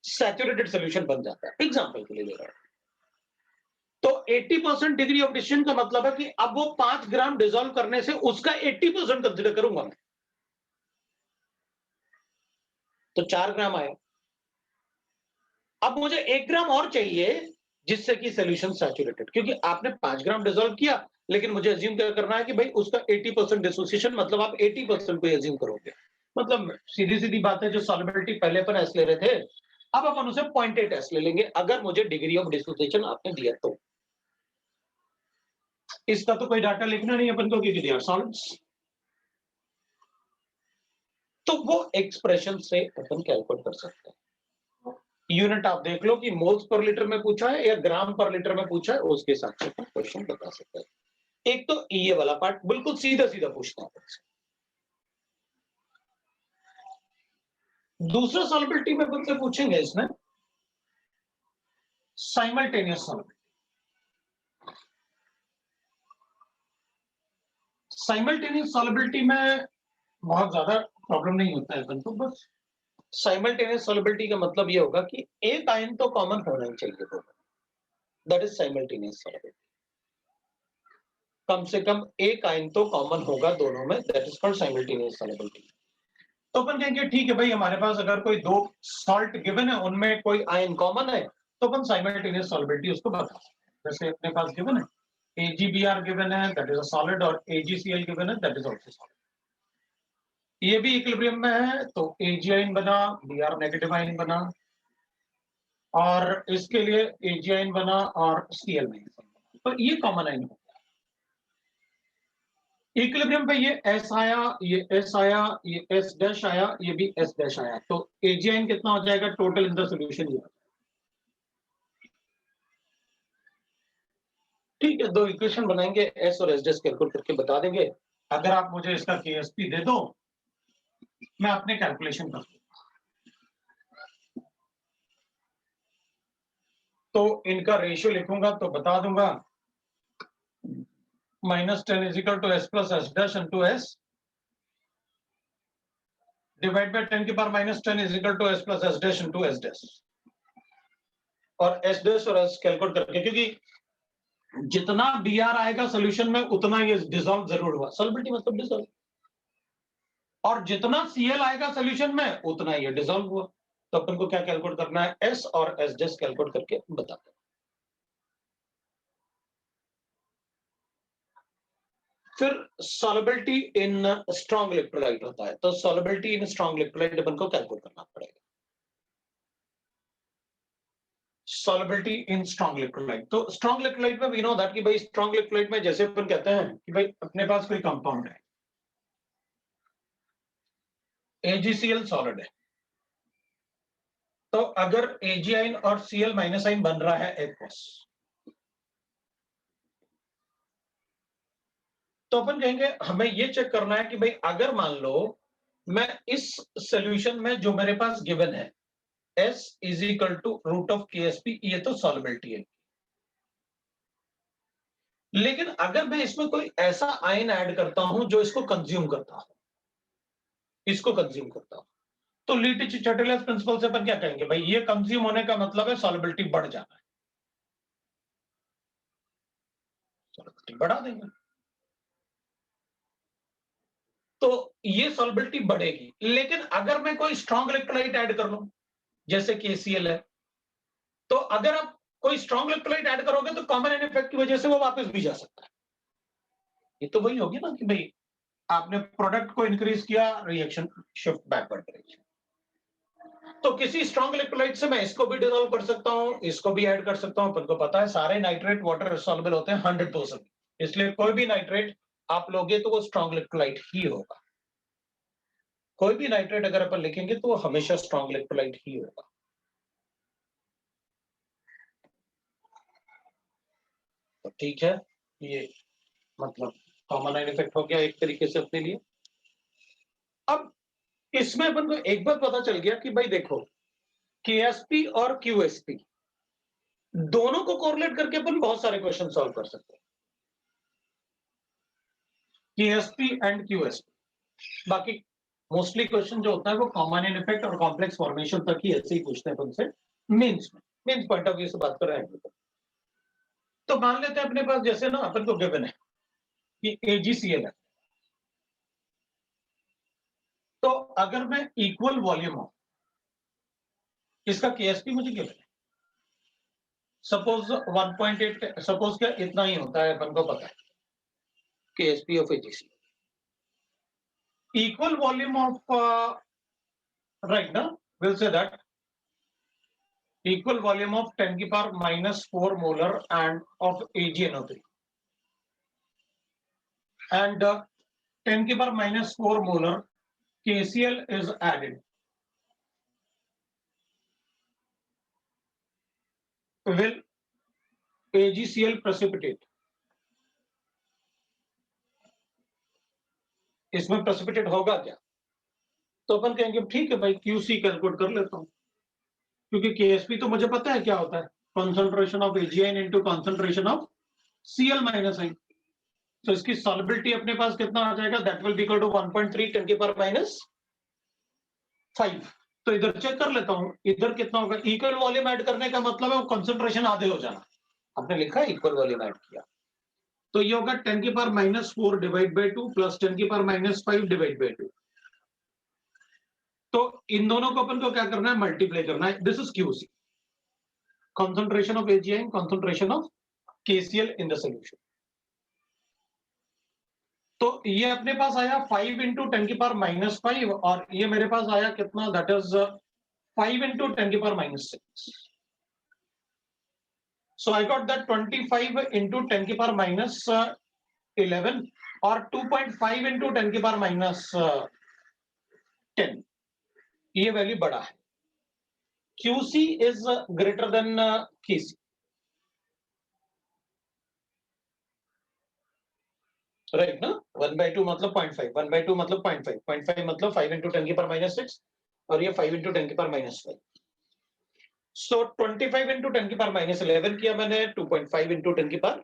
सैचुरेटेड सॉल्यूशन बन जाता है, एग्जांपल के लिए ले रहा हूं, तो 80% डिग्री ऑफ डिसोसिएशन का मतलब है कि अब वो 5 ग्राम डिसॉल्व करने से उसका 80% कंसीडर करूंगा मैं, तो 4 ग्राम आए। अब मुझे 1 ग्राम और चाहिए जिससे कि सॉल्यूशन सैचुरेटेड, क्योंकि आपने 5 ग्राम डिसॉल्व किया, लेकिन मुझे अज्यूम क्या करना है कि भाई उसका 80% डिसोसिएशन, मतलब आप 80% को अज्यूम करोगे। मतलब सीधी सीधी बात है, जो सॉल्युबिलिटी पहले अपन एस ले रहे थे, अब अपन उसे 0.8 एस ले लेंगे, अगर मुझे डिग्री ऑफ डिसोसिएशन आपने दिया तो। इसका तो कोई डाटा लिखना नहीं अपन को, क्योंकि दे आर सॉलिड्स, तो वो एक्सप्रेशन से अपन कैलकुलेट कर सकते हैं। यूनिट आप देख लो कि मोल्स पर लीटर में पूछा है या ग्राम पर लीटर में पूछा है, उसके हिसाब से क्वेश्चन बता सकते हैं। एक तो ये वाला पार्ट बिल्कुल सीधा सीधा पूछता है। दूसरा सॉल्युबिलिटी में बनते पूछेंगे इसमें साइमल्टेनियस सॉल्युबिलिटी। साइमल्टेनियस सॉल्युबिलिटी में बहुत ज्यादा प्रॉब्लम नहीं होता है अपन को, बस साइमल्टेनियस सॉल्युबिलिटी का मतलब ये होगा कि एक आयन तो कॉमन होना ही चाहिए दोनों, दैट इज साइमल्टेनियस सॉल्युबिलिटी। कम से कम एक आयन तो कॉमन होगा दोनों में, that is called simultaneous solubility. तो अपन कहेंगे ठीक है भाई, हमारे पास अगर कोई 2 सॉल्ट गिवन है, उनमें कोई आयन कॉमन है, तो अपन साइमल्टेनियस सॉल्युबिलिटी उसको बता सकते हैं। जैसे अपने पास गिवन है AgBr गिवन है, दैट इज अ सॉलिड, और AgCl गिवन है, दैट इज आल्सो सॉलिड। ये भी इक्विलिब्रियम में है, तो Ag आयन बना, Br नेगेटिव आयन बना, और इसके लिए Ag आयन बना और Cl नहीं बना। तो ये कॉमन आइन हो गया। इक्विलिब्रियम पे ये S आया, ये S आया, ये S डैश आया, ये भी S डैश आया, तो AG आइन कितना हो जाएगा टोटल इन द सॉल्यूशन ये। ठीक है, दो इक्वेशन बनाएंगे, S और S डैश कैलकुलेट करके बता देंगे। अगर आप मुझे इसका KSP दे दो, मैं अपने कैलकुलेशन कर दूंगा। तो इनका रेशियो लिखूंगा तो बता दूंगा, -10 is equal to S plus S dash into S divide by 10 की power -10 is equal to S plus S dash into S dash, और S डैश और S कैलकुलेट करके, क्योंकि जितना BR आएगा सॉल्यूशन में उतना ये डिसॉल्व जरूर हुआ, सॉल्बिलिटी मतलब डिसॉल्व, और जितना Cl आएगा सॉल्यूशन में उतना ये डिसॉल्व हुआ। तो अपन को क्या कैलकुलेट करना है, S और S डैश कैलकुलेट करके बता दो। फिर सॉल्युबिलिटी इन स्ट्रॉन्ग इलेक्ट्रोलाइट होता है, तो सॉल्युबिलिटी इन स्ट्रॉन्ग इलेक्ट्रोलाइट अपन को कैलकुलेट करना पड़ेगा। सॉल्युबिलिटी इन स्ट्रॉन्ग इलेक्ट्रोलाइट, तो स्ट्रॉन्ग इलेक्ट्रोलाइट में वी नो दैट कि भाई स्ट्रॉन्ग इलेक्ट्रोलाइट में जैसे अपन कहते हैं कि भाई अपने पास कोई कंपाउंड है, AgCl सॉलिड है, तो अगर Ag आइन और Cl माइनस आइन बन रहा है एक्वस, तो अपन कहेंगे हमें ये चेक करना है कि भाई अगर मान लो मैं इस सॉल्यूशन में जो मेरे पास गिवन है S is equal to root of KSP, ये तो सॉल्युबिलिटी है, लेकिन अगर मैं इसमें कोई ऐसा आयन ऐड करता हूं जो इसको कंज्यूम करता हूं, इसको कंज्यूम करता हूं, तो लीटिच-चटर्टस प्रिंसिपल से अपन क्या कहेंगे, भाई ये कंज्यूम होने का मतलब है सॉल्युबिलिटी बढ़ जाना है, सॉल्युबिलिटी बढ़ा देंगे, तो ये सॉल्युबिलिटी बढ़ेगी। लेकिन अगर मैं कोई स्ट्रॉन्ग इलेक्ट्रोलाइट ऐड कर लूं जैसे KCl है, तो अगर आप कोई स्ट्रॉन्ग इलेक्ट्रोलाइट ऐड करोगे तो कॉमन एन इफेक्ट की वजह से वो वापस भी जा सकता है। ये तो वही होगी ना कि भाई आपने प्रोडक्ट को इंक्रीज किया, रिएक्शन शिफ्ट बैकवर्ड डायरेक्शन। तो किसी स्ट्रॉन्ग इलेक्ट्रोलाइट से मैं इसको भी डिसॉल्व कर सकता हूं, इसको भी ऐड कर सकता हूं। अपन को पता है सारे नाइट्रेट वाटर सॉल्युबल होते हैं 100%, इसलिए कोई भी नाइट्रेट आप लोगे तो वो स्ट्रॉन्ग इलेक्ट्रोलाइट ही होगा। कोई भी नाइट्रेट अगर अपन लिखेंगे तो वो हमेशा स्ट्रॉन्ग इलेक्ट्रोलाइट ही होगा। तो ठीक है, ये मतलब कॉमन आइन इफेक्ट हो गया एक तरीके से अपने लिए। अब इसमें अपन को एक बात पता चल गया कि भाई देखो KSP और QSP दोनों को कोरिलेट करके अपन बहुत सारे क्वेश्चन सॉल्व कर सकते हैं, KSP एंड QSP। बाकी मोस्टली क्वेश्चन जो होता है वो कॉमन इन इफेक्ट और कॉम्प्लेक्स फॉर्मेशन तक ही ऐसे ही पूछते हैं उनसे, मेंस पॉइंट ऑफ व्यू से बात कर रहे हैं। तो मान लेते हैं अपने पास जैसे ना अपन को गिवन है कि AgCl है, तो अगर मैं इक्वल वॉल्यूम हो, इसका KSP मुझे गिवन है, सपोज 1.8, सपोज क्या इतना ही होता है, अपन को पता है KSP of AgCl, equal volume of right now we'll say that equal volume of 10 की power -4 molar and of AgNO3 and 10 की power -4 molar KCl is added, will AgCl precipitate? इसमें प्रेसिपिटेट होगा क्या? तो अपन कहेंगे ठीक है भाई QC कैलकुलेट कर लेता हूं, क्योंकि KSP तो मुझे पता है क्या होता है, concentration of AgN into concentration of Cl minus ion. तो इसकी सॉल्युबिलिटी अपने पास कितना आ जाएगा, that will be equal to 1.3 10 की पावर -5। तो इधर चेक कर लेता हूं, इधर कितना होगा, इक्वल वॉल्यूम ऐड करने का मतलब है वो कंसंट्रेशन आधे हो जाना, आपने लिखा है इक्वल वॉल्यूम ऐड किया, तो ये होगा 10 की पावर -4 डिवाइड बाय 2 प्लस 10 की पावर -5 डिवाइड बाय 2। तो इन दोनों को अपन को क्या करना है, मल्टीप्लाई करना है। This is QC, concentration of AgN, concentration of KCl in the solution। तो ये अपने पास आया 5 इंटू 10 की पावर -5, और ये मेरे पास आया कितना, दैट इज 5 इंटू 10 की power -6। So I got that 25 into 10 की पावर minus 11 और 2.5 into 10 की पावर minus 10. ये वैल्यू बड़ा है. QC is greater than KC. Right ना. 1/2 मतलब 0.5, 1/2 मतलब 0.5, 0.5 मतलब 5 into 10 की पावर minus 6 और ये 5 into 10 की पावर minus 5. So 25 into 10 की पावर minus 11 किया मैंने, 2.5 into 10 की पावर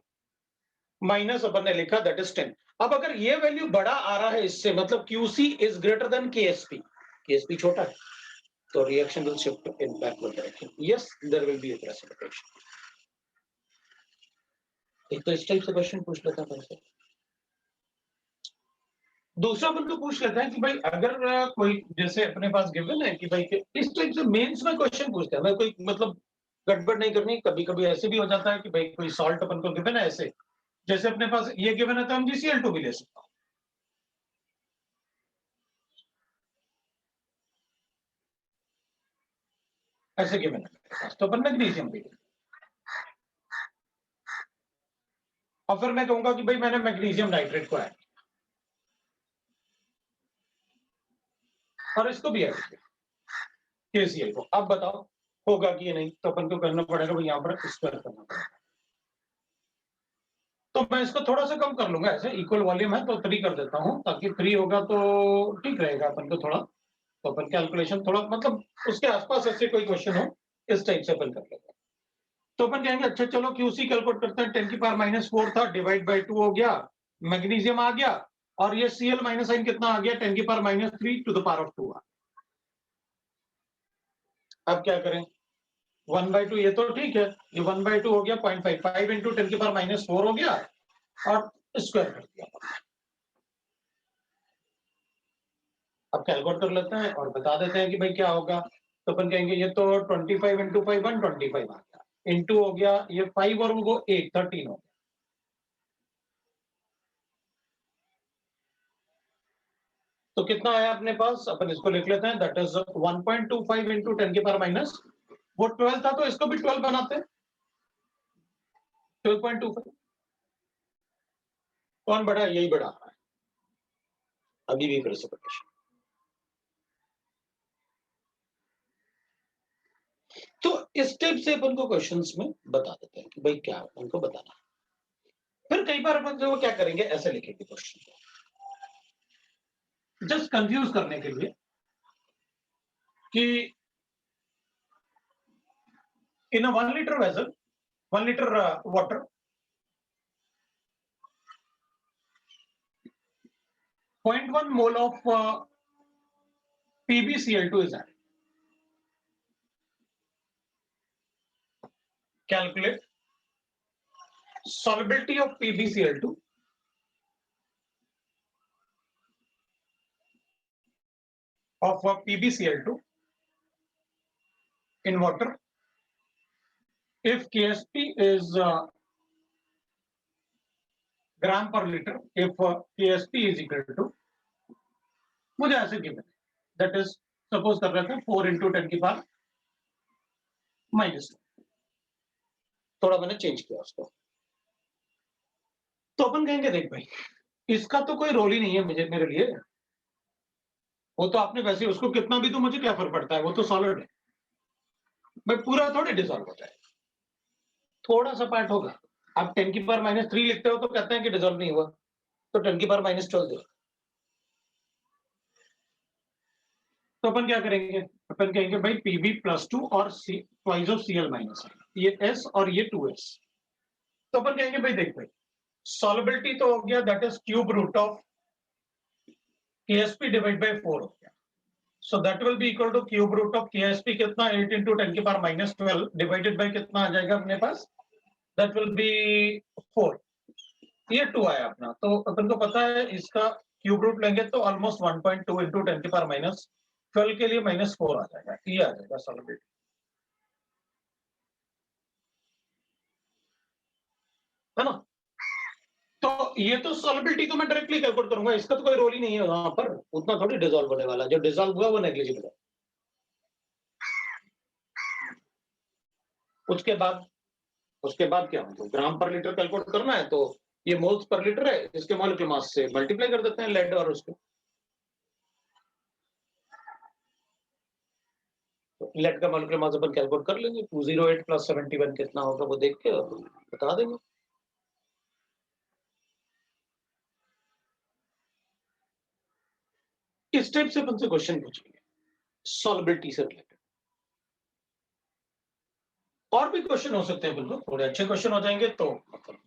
माइनस अपन ने लिखा दैट इज 10. अब अगर ये वैल्यू बड़ा आ रहा है इससे, मतलब QC is greater than KSP. KSP छोटा है, तो reaction will shift in backward direction. Yes, there will be a precipitation. एक तो इस टाइप से क्वेश्चन पूछ लेता है. दूसरा अपन तो पूछ लेता है कि भाई अगर कोई जैसे अपने पास गिवन है कि भाई इस टाइप से मेंस में क्वेश्चन पूछते हैं, मैं कोई मतलब गड़बड़ नहीं करनी. कभी कभी ऐसे भी हो जाता है कि भाई कोई सॉल्ट अपन को गिवन है, ऐसे जैसे अपने पास ये गिवन है तो हम GCl2 भी ले सकता हूं. ऐसे गिवन है तो अपन मैग्नीशियम भी, और फिर मैं कहूंगा कि भाई मैंने मैग्नीशियम नाइट्रेट को ऐड और इसको भी ऐड किया KCl को. अब बताओ होगा कि नहीं, तो अपन को करना पड़ेगा भाई यहाँ पर स्क्वायर करना पड़ेगा. तो मैं इसको थोड़ा सा कम कर लूंगा, ऐसे इक्वल वॉल्यूम है तो 3 कर देता हूं, ताकि 3 होगा तो ठीक रहेगा अपन को थोड़ा. तो अपन कैलकुलेशन थोड़ा मतलब उसके आसपास ऐसे कोई क्वेश्चन हो इस टाइप से अपन कर लेंगे. तो अपन कहेंगे अच्छा चलो QC कैलकुलेट करते हैं. 10 की पावर -4 था, डिवाइड बाय 2 हो गया, मैग्नीशियम आ गया, और ये Cl माइनस साइन कितना आ गया, 10 की power -3 to the power of 2. अब क्या करें, 1/2 ये तो ठीक है, ये 1/2 हो गया 0.5, 5 into 10 की पावर -4 हो गया और स्क्वायर कर दिया. अब कैलकुलेट कर लेते हैं और बता देते हैं कि भाई क्या होगा. तो अपन कहेंगे ये तो 25 into 5 125 आ गया, इंटू हो गया ये 5 और वो 8 13 हो गया. तो कितना आया अपने पास, अपन इसको लिख लेते हैं, दैट इज 1.25 into 10 की पावर माइनस, वो 12 था तो इसको भी 12 बनाते हैं, 12.25. कौन बड़ा है, यही बड़ा है अभी भी प्रेसिपिटेशन. तो इस टाइप से अपन को क्वेश्चंस में बता देते हैं कि भाई क्या अपन को बताना है. फिर कई बार अपन जो क्या करेंगे, ऐसे लिखेंगे क्वेश्चन जस्ट कंफ्यूज करने के लिए कि in a 1 liter vessel, 1 liter water, 0.1 mole of PbCl2 is added. Calculate solubility of PbCl2 in water if KSP is gram per liter, if KSP is equal to, मुझे ऐसे गिवन है, दैट इज सपोज कर रहे थे 4 into 10 की पावर माइनस, थोड़ा मैंने चेंज किया उसको. तो अपन कहेंगे देख भाई इसका तो कोई रोल ही नहीं है मुझे, मेरे लिए वो तो आपने वैसे उसको कितना भी तो मुझे क्या फर्क पड़ता है, वो तो सॉलिड है. भाई पूरा थोड़े डिसॉल्व होता है, थोड़ा सा पार्ट होगा. आप 10 की पावर -3 लिखते हो तो कहते हैं कि डिसॉल्व नहीं हुआ, तो 10 की पावर -12 दो. तो अपन क्या करेंगे, अपन कहेंगे भाई Pb +2 और ट्वाइस ऑफ Cl-, ये S और ये 2S. तो अपन कहेंगे भाई देख भाई सॉलिबिलिटी तो हो गया, that is cube root of KSP divide by 4 हो गया. So that will be equal to cube root of KSP कितना, 8 into 10 की पावर -12 डिवाइडेड बाय कितना आ जाएगा अपने पास, दैट विल बी 4. ये 2 आया अपना. तो अपन को पता है इसका क्यूब रूट लेंगे तो ऑलमोस्ट 1.2 into 10 की पावर -12 के लिए -4 आ जाएगा, ये आ जाएगा सॉलिबिलिटी, है ना. तो ये तो सॉलिबिलिटी तो मैं डायरेक्टली कैलकुलेट करूंगा, इसका तो कोई रोल ही नहीं है वहां पर, उतना थोड़ी डिसॉल्व होने वाला, जो डिसॉल्व हुआ वो नेग्लिजिबल है. उसके बाद उसके बाद क्या मतलब ग्राम पर लीटर कैलकुलेट करना है, तो ये मोल्स पर लीटर है, इसके मॉलिक्यूलर मास से मल्टीप्लाई कर देते हैं लेड और उसको। तो लेड का मॉलिक्यूलर मास अपन कैलकुलेट कर लेंगे, 208 + 71 कितना होगा वो देख के बता देंगे। इस टाइप से अपन से क्वेश्चन पूछेंगे सॉल्युबिलिटी से रिलेटेड। और भी क्वेश्चन हो सकते हैं, बिल्कुल थोड़े अच्छे क्वेश्चन हो जाएंगे तो मतलब,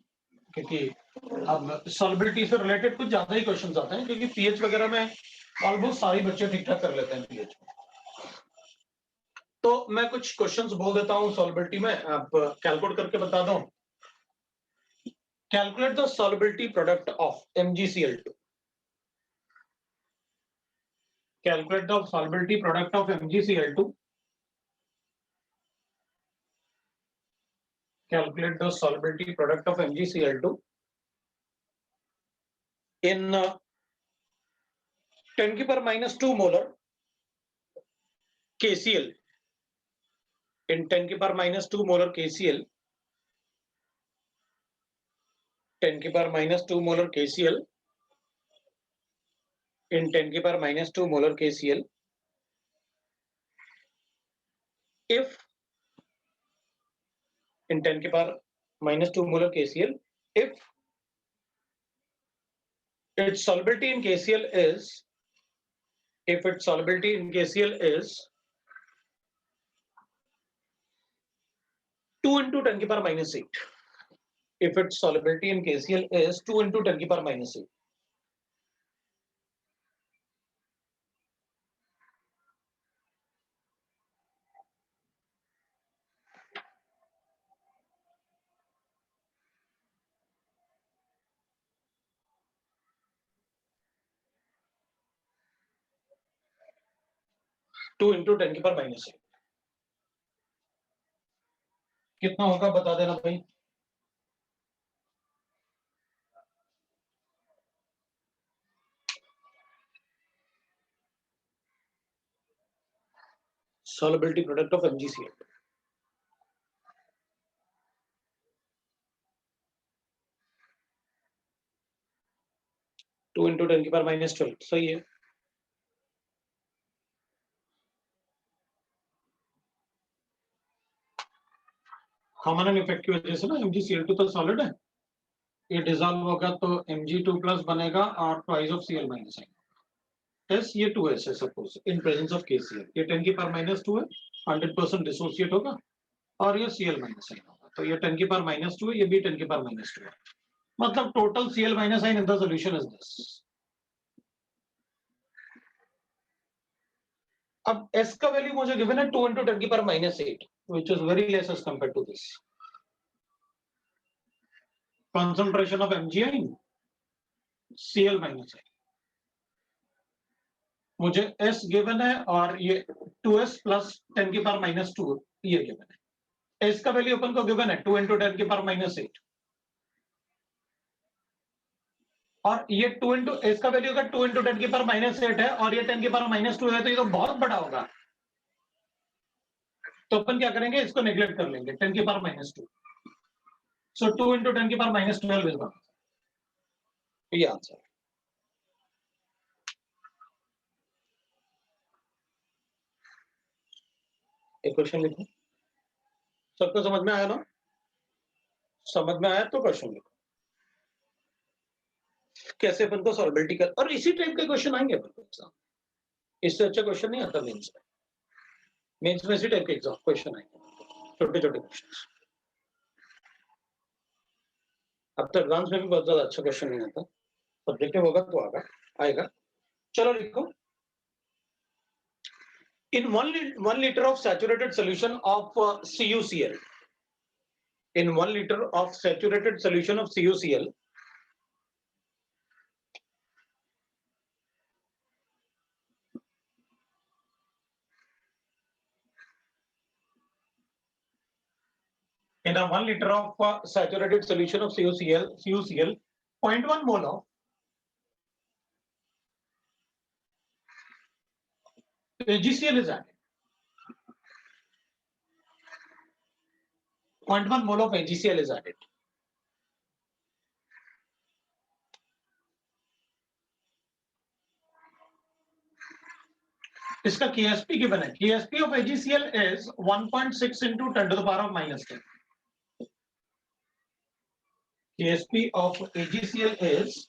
क्योंकि अब सॉल्युबिलिटी से रिलेटेड कुछ ज्यादा ही क्वेश्चन आते हैं, क्योंकि पीएच वगैरह में ऑलमोस्ट सारे बच्चे ठीक ठाक कर लेते हैं पीएच में। तो मैं कुछ क्वेश्चंस बोल देता हूं सॉल्युबिलिटी में, आप कैलकुलेट करके बता दो। Calculate the solubility product of MgCl2। Calculate the solubility product of MgCl2। Calculate the solubility product of MgCl2 in 10⁻² molar KCl. In 10⁻² molar KCl. 10⁻² molar KCl. In 10⁻² molar KCl. If in 10⁻² molar KCl, if its solubility in KCl is, if its solubility in KCl is 2 into 10⁻⁸. If its solubility in KCl is 2 into 10⁻⁸. Two into 10⁻⁸ कितना होगा बता देना भाई। Solubility product of MgCl. Two into 10⁻⁻12 सही है। हार्मोनिक इफेक्ट की वजह से ना MgCl2 तो सॉलिड है, ये डिसॉल्व होगा तो Mg2+ बनेगा और ट्वाइस ऑफ Cl- आएगा। S ये 2s है suppose in presence of KCl, ये 10⁻² है, 100% डिसोसिएट होगा और ये Cl- होगा, तो ये 10⁻² है, ये भी 10⁻² है, मतलब total Cl- in the solution is this. अब S का वैल्यू मुझे गिवन है 2 into 10⁻⁸, which is very less as compared to this. Concentration of Mgi in Cl- मुझे S गिवन है और ये 2s + 10⁻² ये गिवन है। S का वैल्यू अपन को गिवन है 2 into 10⁻⁸, और ये 2 into S का वैल्यू अगर 2 into 10⁻⁸ है और ये 10⁻² है, तो ये तो बहुत बड़ा होगा, तो अपन क्या करेंगे, इसको नेग्लेक्ट कर लेंगे 10⁻²। सो 2 into 10⁻12 इज ये आंसर। एक क्वेश्चन लिखो, सबको समझ में आया ना? समझ में आया तो क्वेश्चन लिखो, कैसे अपन को सॉल्युबिलिटी कर, और इसी टाइप के क्वेश्चन आएंगे अपन को एग्जाम, इससे अच्छा क्वेश्चन नहीं आता मेंस में। मेंस में इसी टाइप के एग्जाम क्वेश्चन आएंगे, छोटे छोटे क्वेश्चन। अब तो एडवांस में भी बहुत ज्यादा अच्छा क्वेश्चन नहीं आता, सब्जेक्टिव होगा तो आएगा। चलो लिखो, in 1 liter of saturated solution of CuCl, in 1 liter of saturated solution of CuCl, in a 1 liter of saturated solution of CuCl, 0.1 mole of AgCl is added. 0.1 mole of AgCl is added. इसका KSP given है. KSP of AgCl is 1.6 into 10 to the power of minus 10. KSP of AgCl is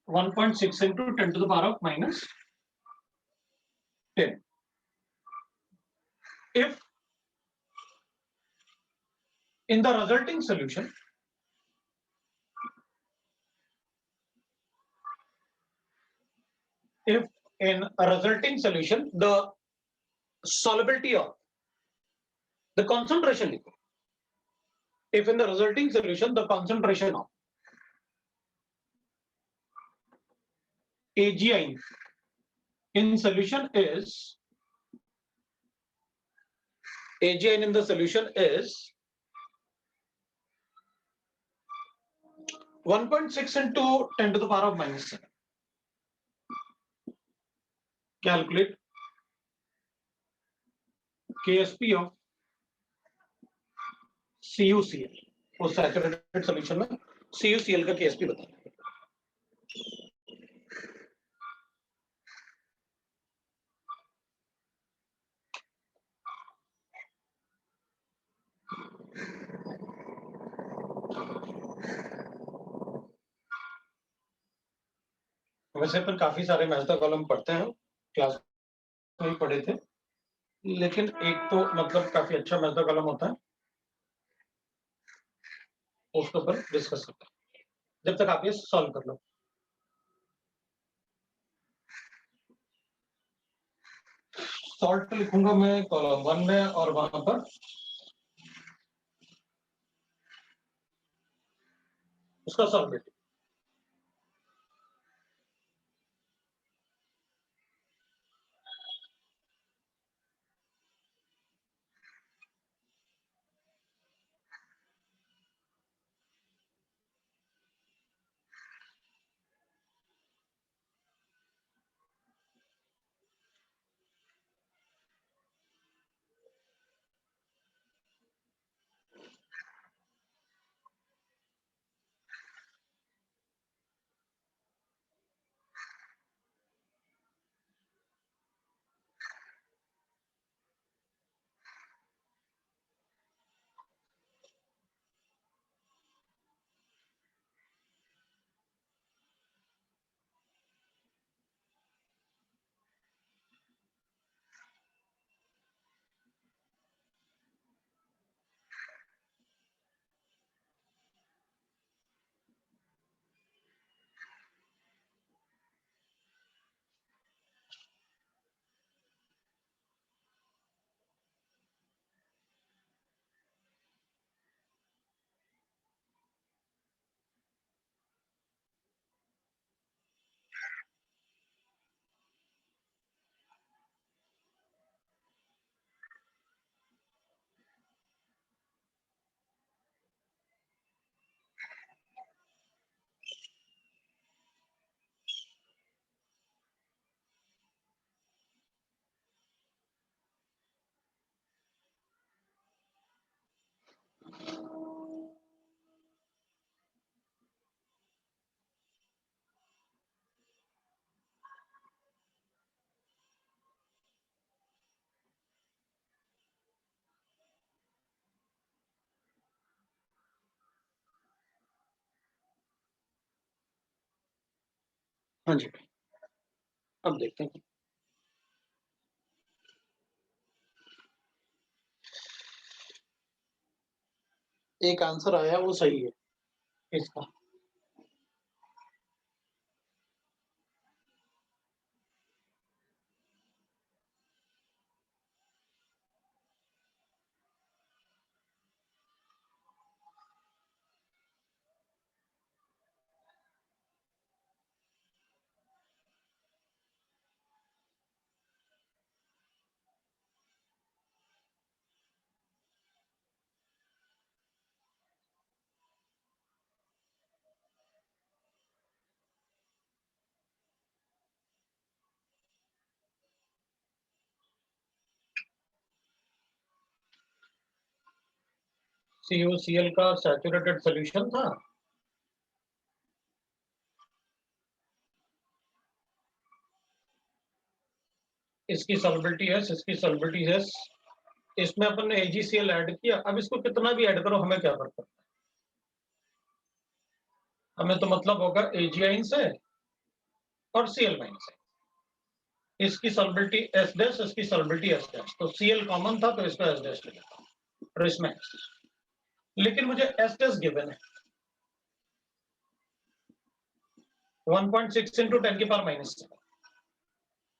1.6 into 10 to the power of minus 10. If in the resulting solution, the solubility of the concentration, if in the resulting solution the concentration of AgI in solution is AgI in the solution is 1.6 into 10 to the power of minus 7. Calculate KSP of CuCl. उस सैचुरेटेड सॉल्यूशन में CuCl का KSP बताना. वैसे पर काफी सारे मैथ्स का कॉलम पढ़ते हैं, क्लास में ही पढ़े थे, लेकिन एक तो मतलब काफी अच्छा मैथ्स का कॉलम होता है, उसके ऊपर डिस्कस करते हैं जब तक आप ये सॉल्व कर लो. सॉल्ट लिखूंगा मैं कॉलम 1 में और वहां पर उसका सॉल्वेबिलिटी. हाँ जी, अब देखते हैं. एक आंसर आया वो सही है इसका. CuCl का सैचुरेटेड सॉल्यूशन था। इसकी सॉल्युबिलिटी है, इसकी सॉल्युबिलिटी है, इसमें अपन ने AgCl ऐड किया। अब इसको कितना भी ऐड करो हमें क्या फर्क पड़ता है, हमें तो मतलब होगा AgI से और Cl माइनस है। इसकी सॉल्युबिलिटी S डैश, इसकी सॉल्युबिलिटी S डैश, तो Cl कॉमन था तो इसका S डैश ले लेता हूं और इसमें, लेकिन मुझे S डैश गिवन है 1.6 into 10 की पावर माइनस 7,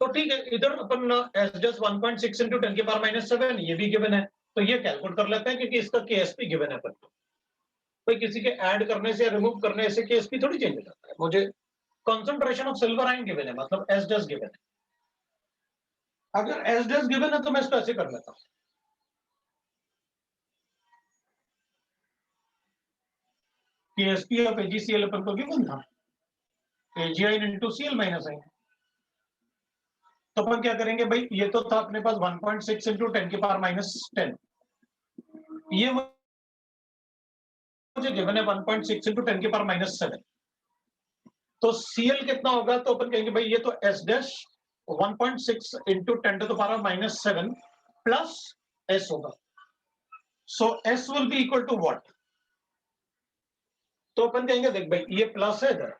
तो ठीक है, इधर अपन S डैश 1.6 into 10 की पावर माइनस 7 ये भी गिवन है, तो ये कैलकुलेट कर लेते हैं क्योंकि इसका KSP गिवन है अपन को। भाई किसी के ऐड करने से या रिमूव करने से KSP थोड़ी चेंज हो जाता है। मुझे concentration of silver ion given है, मतलब S डैश गिवन है। अगर S डैश गिवन है तो मैं इसको ऐसे कर लेता हूं, KSP ऑफ AgCl अपन को गिवन था AgI into Cl minus I, तो अपन क्या करेंगे भाई, ये तो था अपने पास 1.6 into 10 की पावर माइनस 10, ये मुझे गिवन है 1.6 into 10 की पावर माइनस 7, तो Cl कितना होगा, तो अपन कहेंगे भाई ये तो S dash 1.6 into 10 to the power minus 7 plus S होगा, सो S will be equal to what, तो अपन कहेंगे देख भाई ये प्लस है इधर,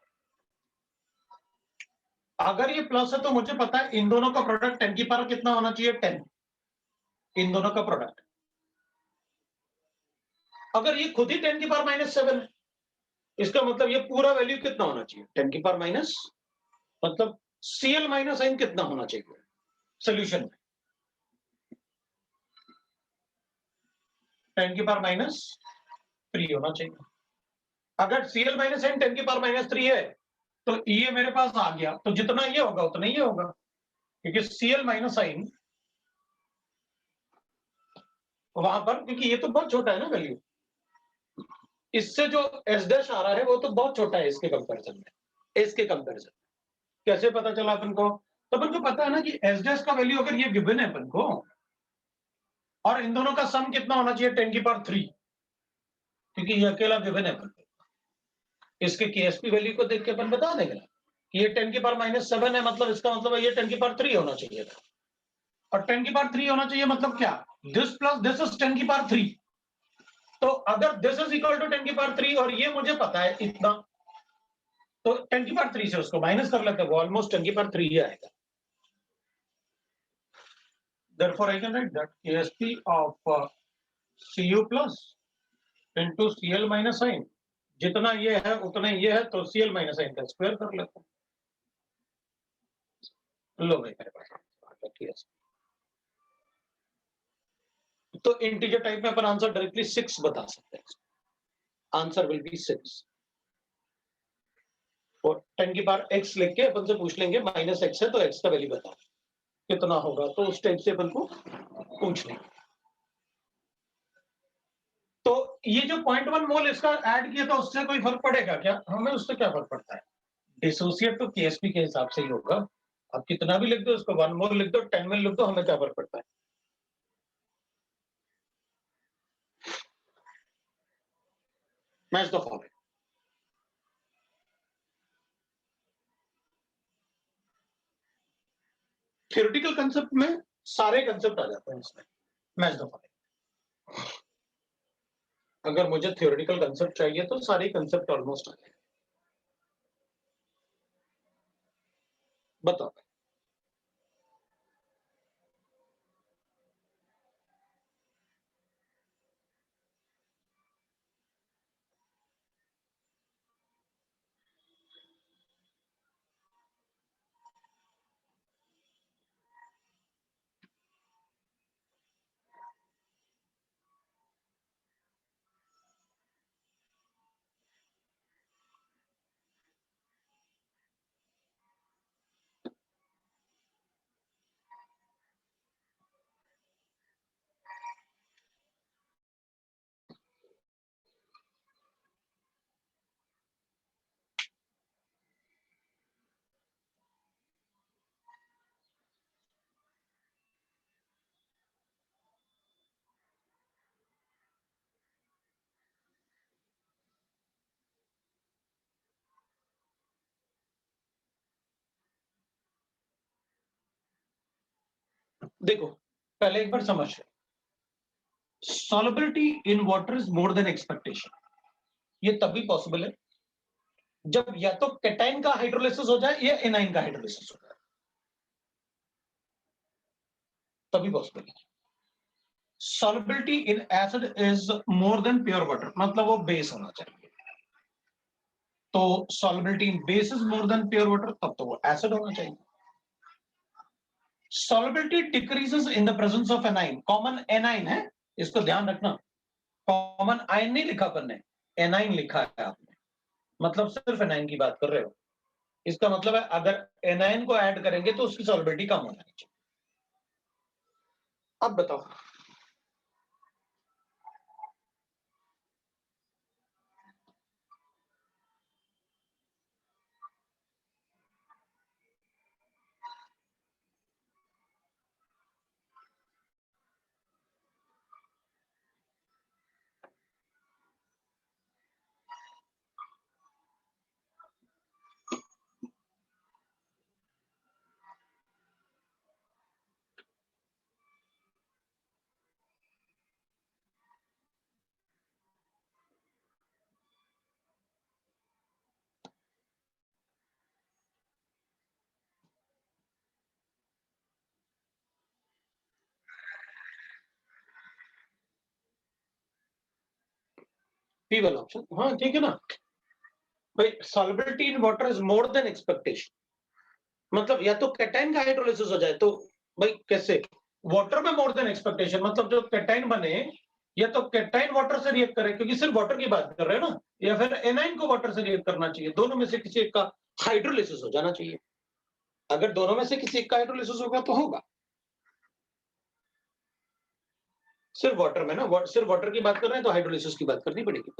अगर ये प्लस है तो मुझे पता है इन दोनों का प्रोडक्ट 10 की पावर कितना होना चाहिए, 10, इन दोनों का प्रोडक्ट। अगर ये खुद ही 10 की पावर माइनस 7 है, इसका मतलब ये पूरा वैल्यू कितना होना चाहिए, 10 की पावर माइनस, मतलब Cl माइनस साइन कितना होना चाहिए सोल्यूशन में, 10 की पावर माइनस 3 होना चाहिए। अगर Cl माइनस साइन 10 की पावर माइनस 3 है तो ये मेरे पास आ गया, तो जितना ये होगा उतना ये होगा, क्योंकि Cl माइनस साइन वहां पर, क्योंकि ये तो बहुत छोटा है ना वैल्यू, इससे जो S डैश आ रहा है वो तो बहुत छोटा है इसके कंपैरिजन में, इसके कंपैरिजन कैसे पता चला अपन को, तो अपन को पता है ना कि S डैश का वैल्यू अगर ये गिवन है अपन को, और इन दोनों का सम कितना होना चाहिए 10 की पावर 3, क्योंकि ये अकेला गिवन है अपन को, इसके KSP वैल्यू को देख के अपन बता देंगे ना कि ये 10 की पावर माइनस 7 है, मतलब इसका मतलब है ये 10 की पावर 3 होना चाहिए था, और 10 की पावर 3 होना चाहिए मतलब क्या, दिस प्लस दिस इज 10 की पावर 3, तो अगर दिस इज इक्वल टू 10 की पावर 3 और ये मुझे पता है इतना, तो 10 की पावर 3 से उसको माइनस कर लेते हैं, वो ऑलमोस्ट 10 की पावर 3 ही आएगा। Therefore, I can write that KSP of Cu plus into Cl minus sin, जितना ये है उतना ये है, तो Cl minus sin का स्क्वायर कर लेते हैं। लो भाई मेरे पास KSP, तो इंटीजर टाइप में अपन आंसर डायरेक्टली 6 बता सकते हैं, आंसर विल बी 6, और 10 की पावर x लिख के अपन से पूछ लेंगे माइनस x है तो x का वैल्यू बताओ कितना होगा, तो उस टाइप से अपन को पूछ लेंगे। तो ये जो 0.1 मोल इसका ऐड किया था उससे कोई फर्क पड़ेगा क्या, हमें उससे क्या फर्क पड़ता है, डिसोसिएट तो KSP के हिसाब से ही होगा, आप कितना भी लिख दो, उसको 1 मोल लिख दो, 10 मोल लिख दो, हमें क्या फर्क पड़ता है। Match the following, theoretical concept में सारे कंसेप्ट आ जाते हैं इसमें, मैच द फॉलोइंग, अगर मुझे थ्योरेटिकल कंसेप्ट चाहिए तो सारे कंसेप्ट ऑलमोस्ट आ जाए, बताओ। देखो पहले एक बार समझ लो, solubility in water is more than expectation. ये तभी पॉसिबल है जब या तो केटाइन का हाइड्रोलिसिस हो जाए या एनाइन का हाइड्रोलिसिस हो जाए, तभी पॉसिबल है। solubility in acid is more than pure water, मतलब वो बेस होना चाहिए। तो solubility in base is more than pure water, तब तो वो एसिड होना चाहिए। solubility decreases in the presence of anion, common A9 है, इसको ध्यान रखना, कॉमन आयन नहीं लिखा अपन ने, एनाइन लिखा है आपने, मतलब सिर्फ एनाइन की बात कर रहे हो। इसका मतलब है अगर एनाइन को ऐड करेंगे तो उसकी सॉल्युबिलिटी कम हो जानी चाहिए। अब बताओ, पी वाला ऑप्शन, हाँ ठीक है ना भाई। Solubility in water is more than expectation, मतलब या तो कैटाइन का हाइड्रोलिसिस हो जाए, तो भाई कैसे वाटर में मोर देन एक्सपेक्टेशन, मतलब जो कैटाइन बने या तो कैटाइन वाटर से रिएक्ट करे, क्योंकि सिर्फ वाटर की बात कर रहे हैं ना, या फिर एनाइन को वाटर से रिएक्ट करना चाहिए, दोनों में से किसी एक का हाइड्रोलिसिस हो जाना चाहिए। अगर दोनों में से किसी एक का हाइड्रोलिसिस होगा तो होगा। सिर्फ वाटर में ना, सिर्फ वाटर की बात कर रहे हैं तो हाइड्रोलिसिस की बात करनी पड़ेगी।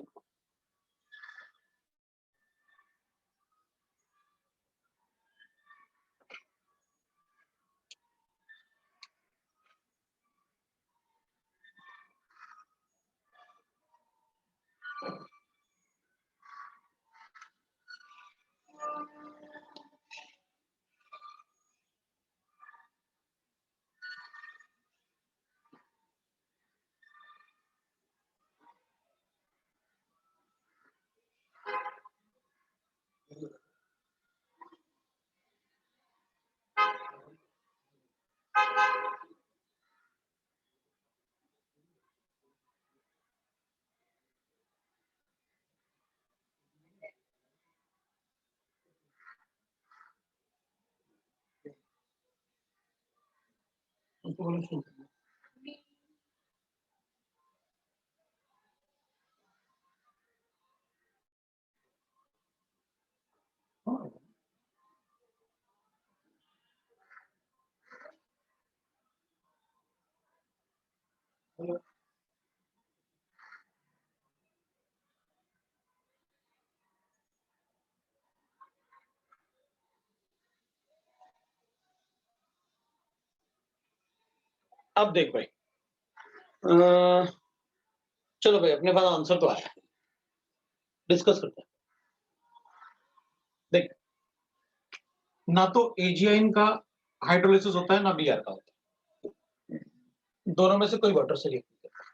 अब देख भाई, चलो भाई अपने पास आंसर तो आया, डिस्कस करते हैं। देख, ना तो एजीआइन का हाइड्रोलिसिस होता है ना बीआर का होता है, दोनों में से कोई वाटर से रिएक्ट नहीं करता,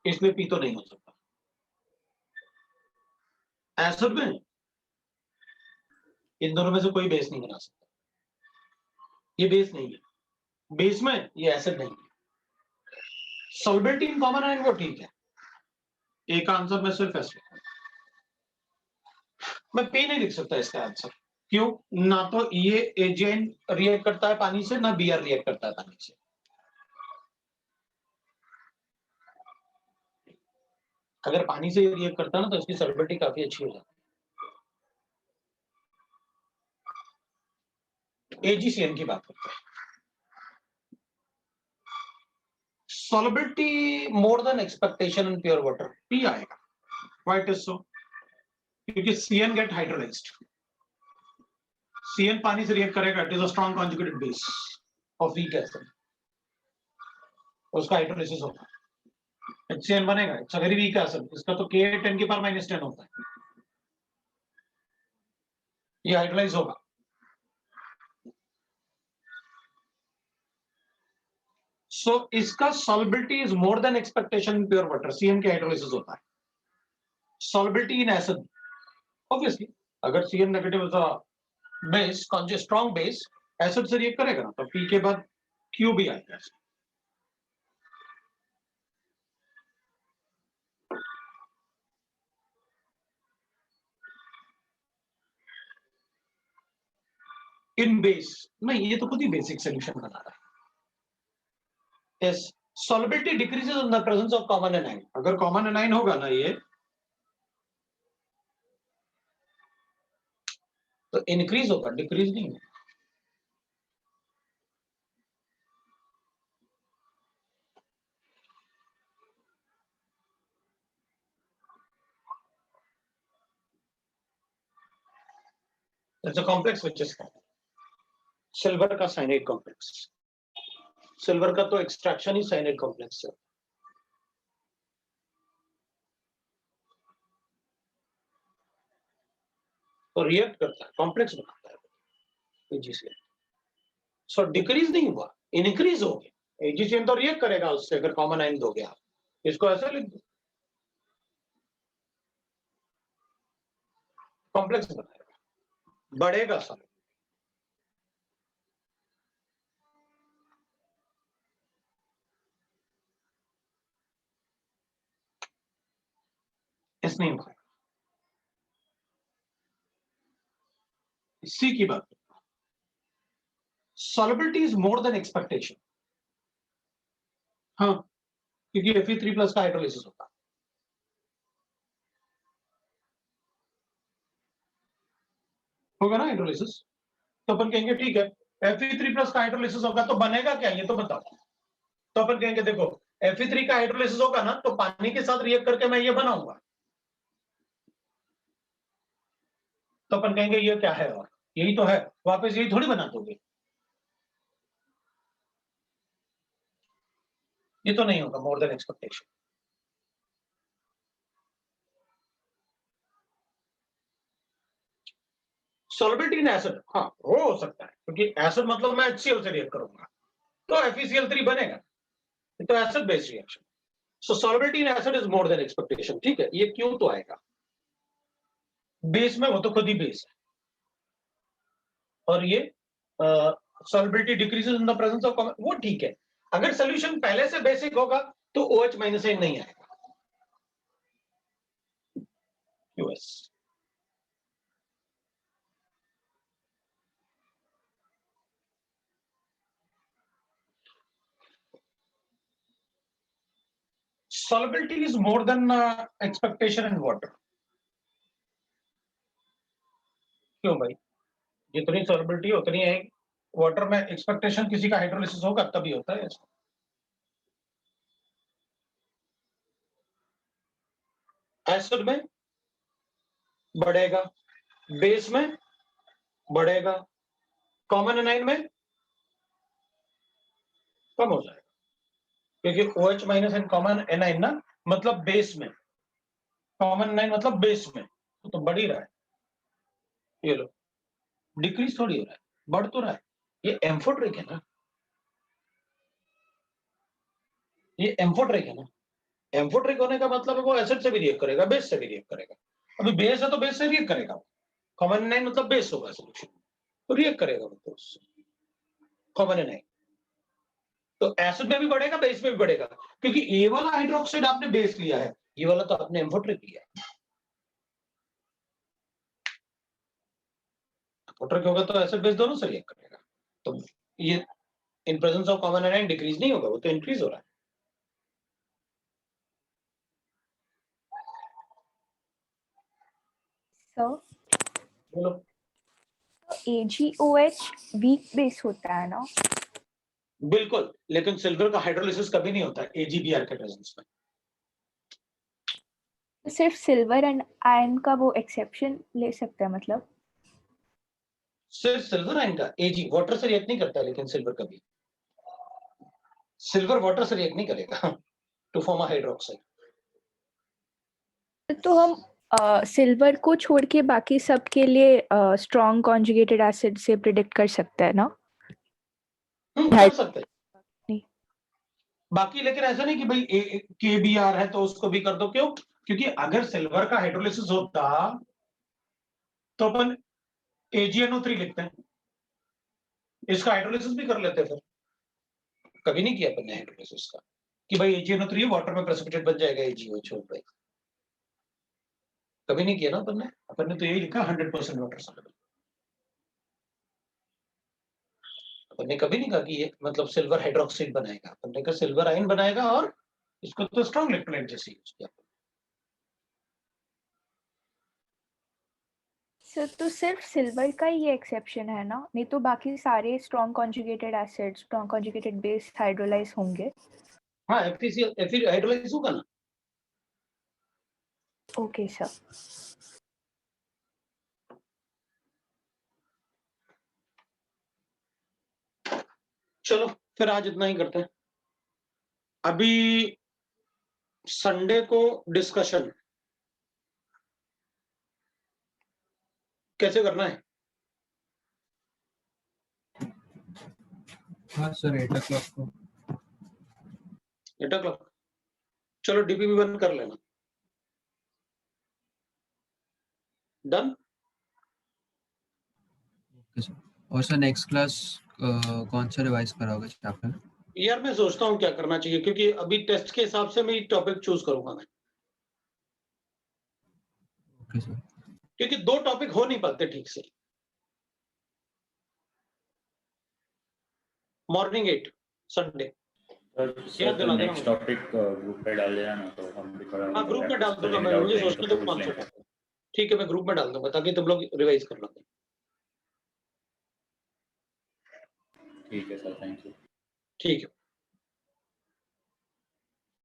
इसलिए पी तो नहीं हो सकता। एसिड में इन दोनों में से कोई बेस नहीं बना सकता, ये बेस नहीं है, बेस में ये एसिड नहीं है। सॉल्युबिलिटी इन कॉमन आयन वो ठीक है, एक आंसर में सिर्फ एस लिखूंगा, मैं पी नहीं लिख सकता इसका आंसर। क्यों? ना तो ये एजीआइन रिएक्ट करता है पानी से, ना बीआर रिएक्ट करता है पानी से। अगर पानी से रिएक्ट करता है ना तो इसकी सॉल्युबिलिटी काफी अच्छी हो जाती है। एजीसीएन की बात करते हैं, solubility more than expectation in pure water, P आएगा। Why it is so? क्योंकि CN get hydrolyzed, CN पानी से रिएक्ट करेगा, it is a strong conjugated base of weak acid, उसका हाइड्रोलिसिस होगा, HCN बनेगा, it's a very weak acid, इसका तो Ka 10 की पावर -10 होता है। ये हाइड्रोलाइज होगा। सो इसका solubility is more than expectation in pure water, CN की हाइड्रोलाइसिस होता है। सॉल्बिलिटी इन एसिड, ऑब्वियसली अगर CN negative is a base, strong base, acid से रिएक्ट करेगा ना, तो P के बाद Q भी आएगा। इन बेस नहीं, ये तो खुद ही बेसिक सोल्यूशन बना रहा है। yes, solubility decreases in the presence of common anion। अगर common anion होगा ना ये, तो इंक्रीज होगा, डिक्रीज नहीं होगा। It's a complex which is silver का साइनाइड कॉम्प्लेक्स। सिल्वर का तो एक्सट्रैक्शन ही साइनाइड कॉम्प्लेक्स है। तो रिएक्ट करता है, कॉम्प्लेक्स बनाता है AgCl। सो डिक्रीज नहीं हुआ, इंक्रीज हो गया। AgCl तो रिएक्ट करेगा उससे अगर कॉमन आयन दोगे आप। इसको ऐसा लिख दो, कॉम्प्लेक्स बनाएगा, बढ़ेगा सारा। इस नहीं होगा। सी की बात, solubility is more than expectation। हाँ, क्योंकि Fe3+ का हाइड्रोलिसिस होता है। होगा ना हाइड्रोलिसिस, तो अपन कहेंगे ठीक है Fe3+ का हाइड्रोलिसिस होगा, तो बनेगा क्या ये तो बताओ। तो अपन कहेंगे देखो Fe3 का हाइड्रोलिसिस होगा ना, तो पानी के साथ रिएक्ट करके मैं ये बनाऊंगा। तो अपन कहेंगे ये क्या है, और यही तो है, वापस यही थोड़ी बना दोगे। ये तो नहीं होगा मोर than expectation. Solubility in acid, हाँ हो सकता है, क्योंकि एसिड मतलब मैं HCl से रिएक्ट करूंगा, तो FeCl3 बनेगा, तो acid based reaction. So solubility in acid is more than expectation. ठीक है, ये क्यों तो आएगा बेस में, वो तो खुद ही बेस है। और ये solubility decreases in the presence of common, वो ठीक है। अगर सॉल्यूशन पहले से बेसिक होगा तो OH- नहीं आएगा। US solubility is more than expectation in water। क्यों भाई, जितनी सॉल्युबिलिटी उतनी है वाटर में, एक्सपेक्टेशन किसी का हाइड्रोलिसिस होगा तभी होता है ऐसा। एसिड में बढ़ेगा, बेस में बढ़ेगा, कॉमन एनाइन में कम हो जाएगा, क्योंकि OH- एंड कॉमन एनाइन ना मतलब बेस में, कॉमन एनाइन मतलब बेस में, तो बढ़ ही रहा है। ये लो, डिक्रीज थोड़ी हो रहा है, बढ़ तो रहा है। ये एम्फोटेरिक है ना, ये एम्फोटेरिक है ना। एम्फोटेरिक होने का मतलब है वो एसिड से भी रिएक्ट करेगा, बेस से भी रिएक्ट करेगा। अभी बेस है तो बेस से रिएक्ट करेगा। कॉमन एनाइन मतलब बेस होगा सॉल्यूशन, तो रिएक्ट करेगा वो तो उससे, कॉमन एनाइन। तो एसिड में भी बढ़ेगा, बेस में भी बढ़ेगा, क्योंकि ये वाला हाइड्रोक्साइड आपने बेस लिया है, ये वाला तो आपने एम्फोटेरिक लिया है। एम्फोटेरिक होगा तो एसिड बेस दोनों से रिएक्ट करेगा, तो ये in presence of common A9 decrease नहीं होगा, वो तो इंक्रीज हो रहा है। सो बोलो। AgOH वीक बेस होता है ना? बिल्कुल, लेकिन सिल्वर का हाइड्रोलिसिस कभी नहीं होता है AgBr के प्रेजेंस में। तो सिर्फ सिल्वर एंड आयन का वो एक्सेप्शन ले सकता है मतलब? सिर्फ सिल्वर आयन का Ag वाटर से रिएक्ट नहीं करता, लेकिन सिल्वर कभी, सिल्वर वाटर से रिएक्ट नहीं करेगा टू फॉर्म अ हाइड्रोक्साइड। तो हम सिल्वर को छोड़ के बाकी सब के लिए स्ट्रॉन्ग कॉन्जुगेटेड एसिड से प्रिडिक्ट कर सकता है ना? कर सकते हैं नहीं। बाकी, लेकिन ऐसा नहीं कि भाई KBr है तो उसको भी कर दो। क्यों? क्योंकि अगर सिल्वर का हाइड्रोलिसिस होता तो अपन AgNO3 लिखते हैं, इसका हाइड्रोलिसिस भी कर लेते फिर। कभी नहीं किया अपन ने हाइड्रोलिसिस का कि भाई AgNO3 वाटर में प्रेसिपिटेट बन जाएगा AgO छोड़ भाई, कभी नहीं किया ना अपन ने तो यही लिखा 100% वाटर सॉल्युबल। अपन ने कभी नहीं कहा कि ये मतलब सिल्वर हाइड्रोक्साइड बनाएगा, अपन ने कहा सिल्वर आयन बनाएगा और इसको तो स्ट्रॉन्ग इलेक्ट्रोलाइट जैसे यूज किया। सर तो सिर्फ सिल्वर का ही ये एक्सेप्शन है ना, नहीं तो बाकी सारे strong conjugated acids, strong conjugated base hydrolyse होंगे। हाँ, FeCl हाइड्रोलाइज होगा ना। Okay sir. चलो फिर आज इतना ही करते हैं। अभी संडे को डिस्कशन कैसे करना है? हाँ सर 8 o'clock को। 8 o'clock। चलो DPP बंद कर लेना। डन। Okay sir. और सर नेक्स्ट क्लास कौन सा रिवाइज कराओगे चैप्टर? यार मैं सोचता हूँ क्या करना चाहिए, क्योंकि अभी टेस्ट के हिसाब से मैं टॉपिक चूज करूंगा मैं, ओके सर। क्योंकि 2 टॉपिक हो नहीं पाते ठीक से। Morning 8 Sunday. याद दिला देना नेक्स्ट टॉपिक ग्रुप पे डाल देना ना, तो हम भी थोड़ा हाँ, ग्रुप में डाल दूंगा मैं, मुझे सोचने दो कौन सा। ठीक है, मैं ग्रुप में डाल दूंगा ताकि तुम लोग रिवाइज कर लो। ठीक है सर, थैंक यू। ठीक है।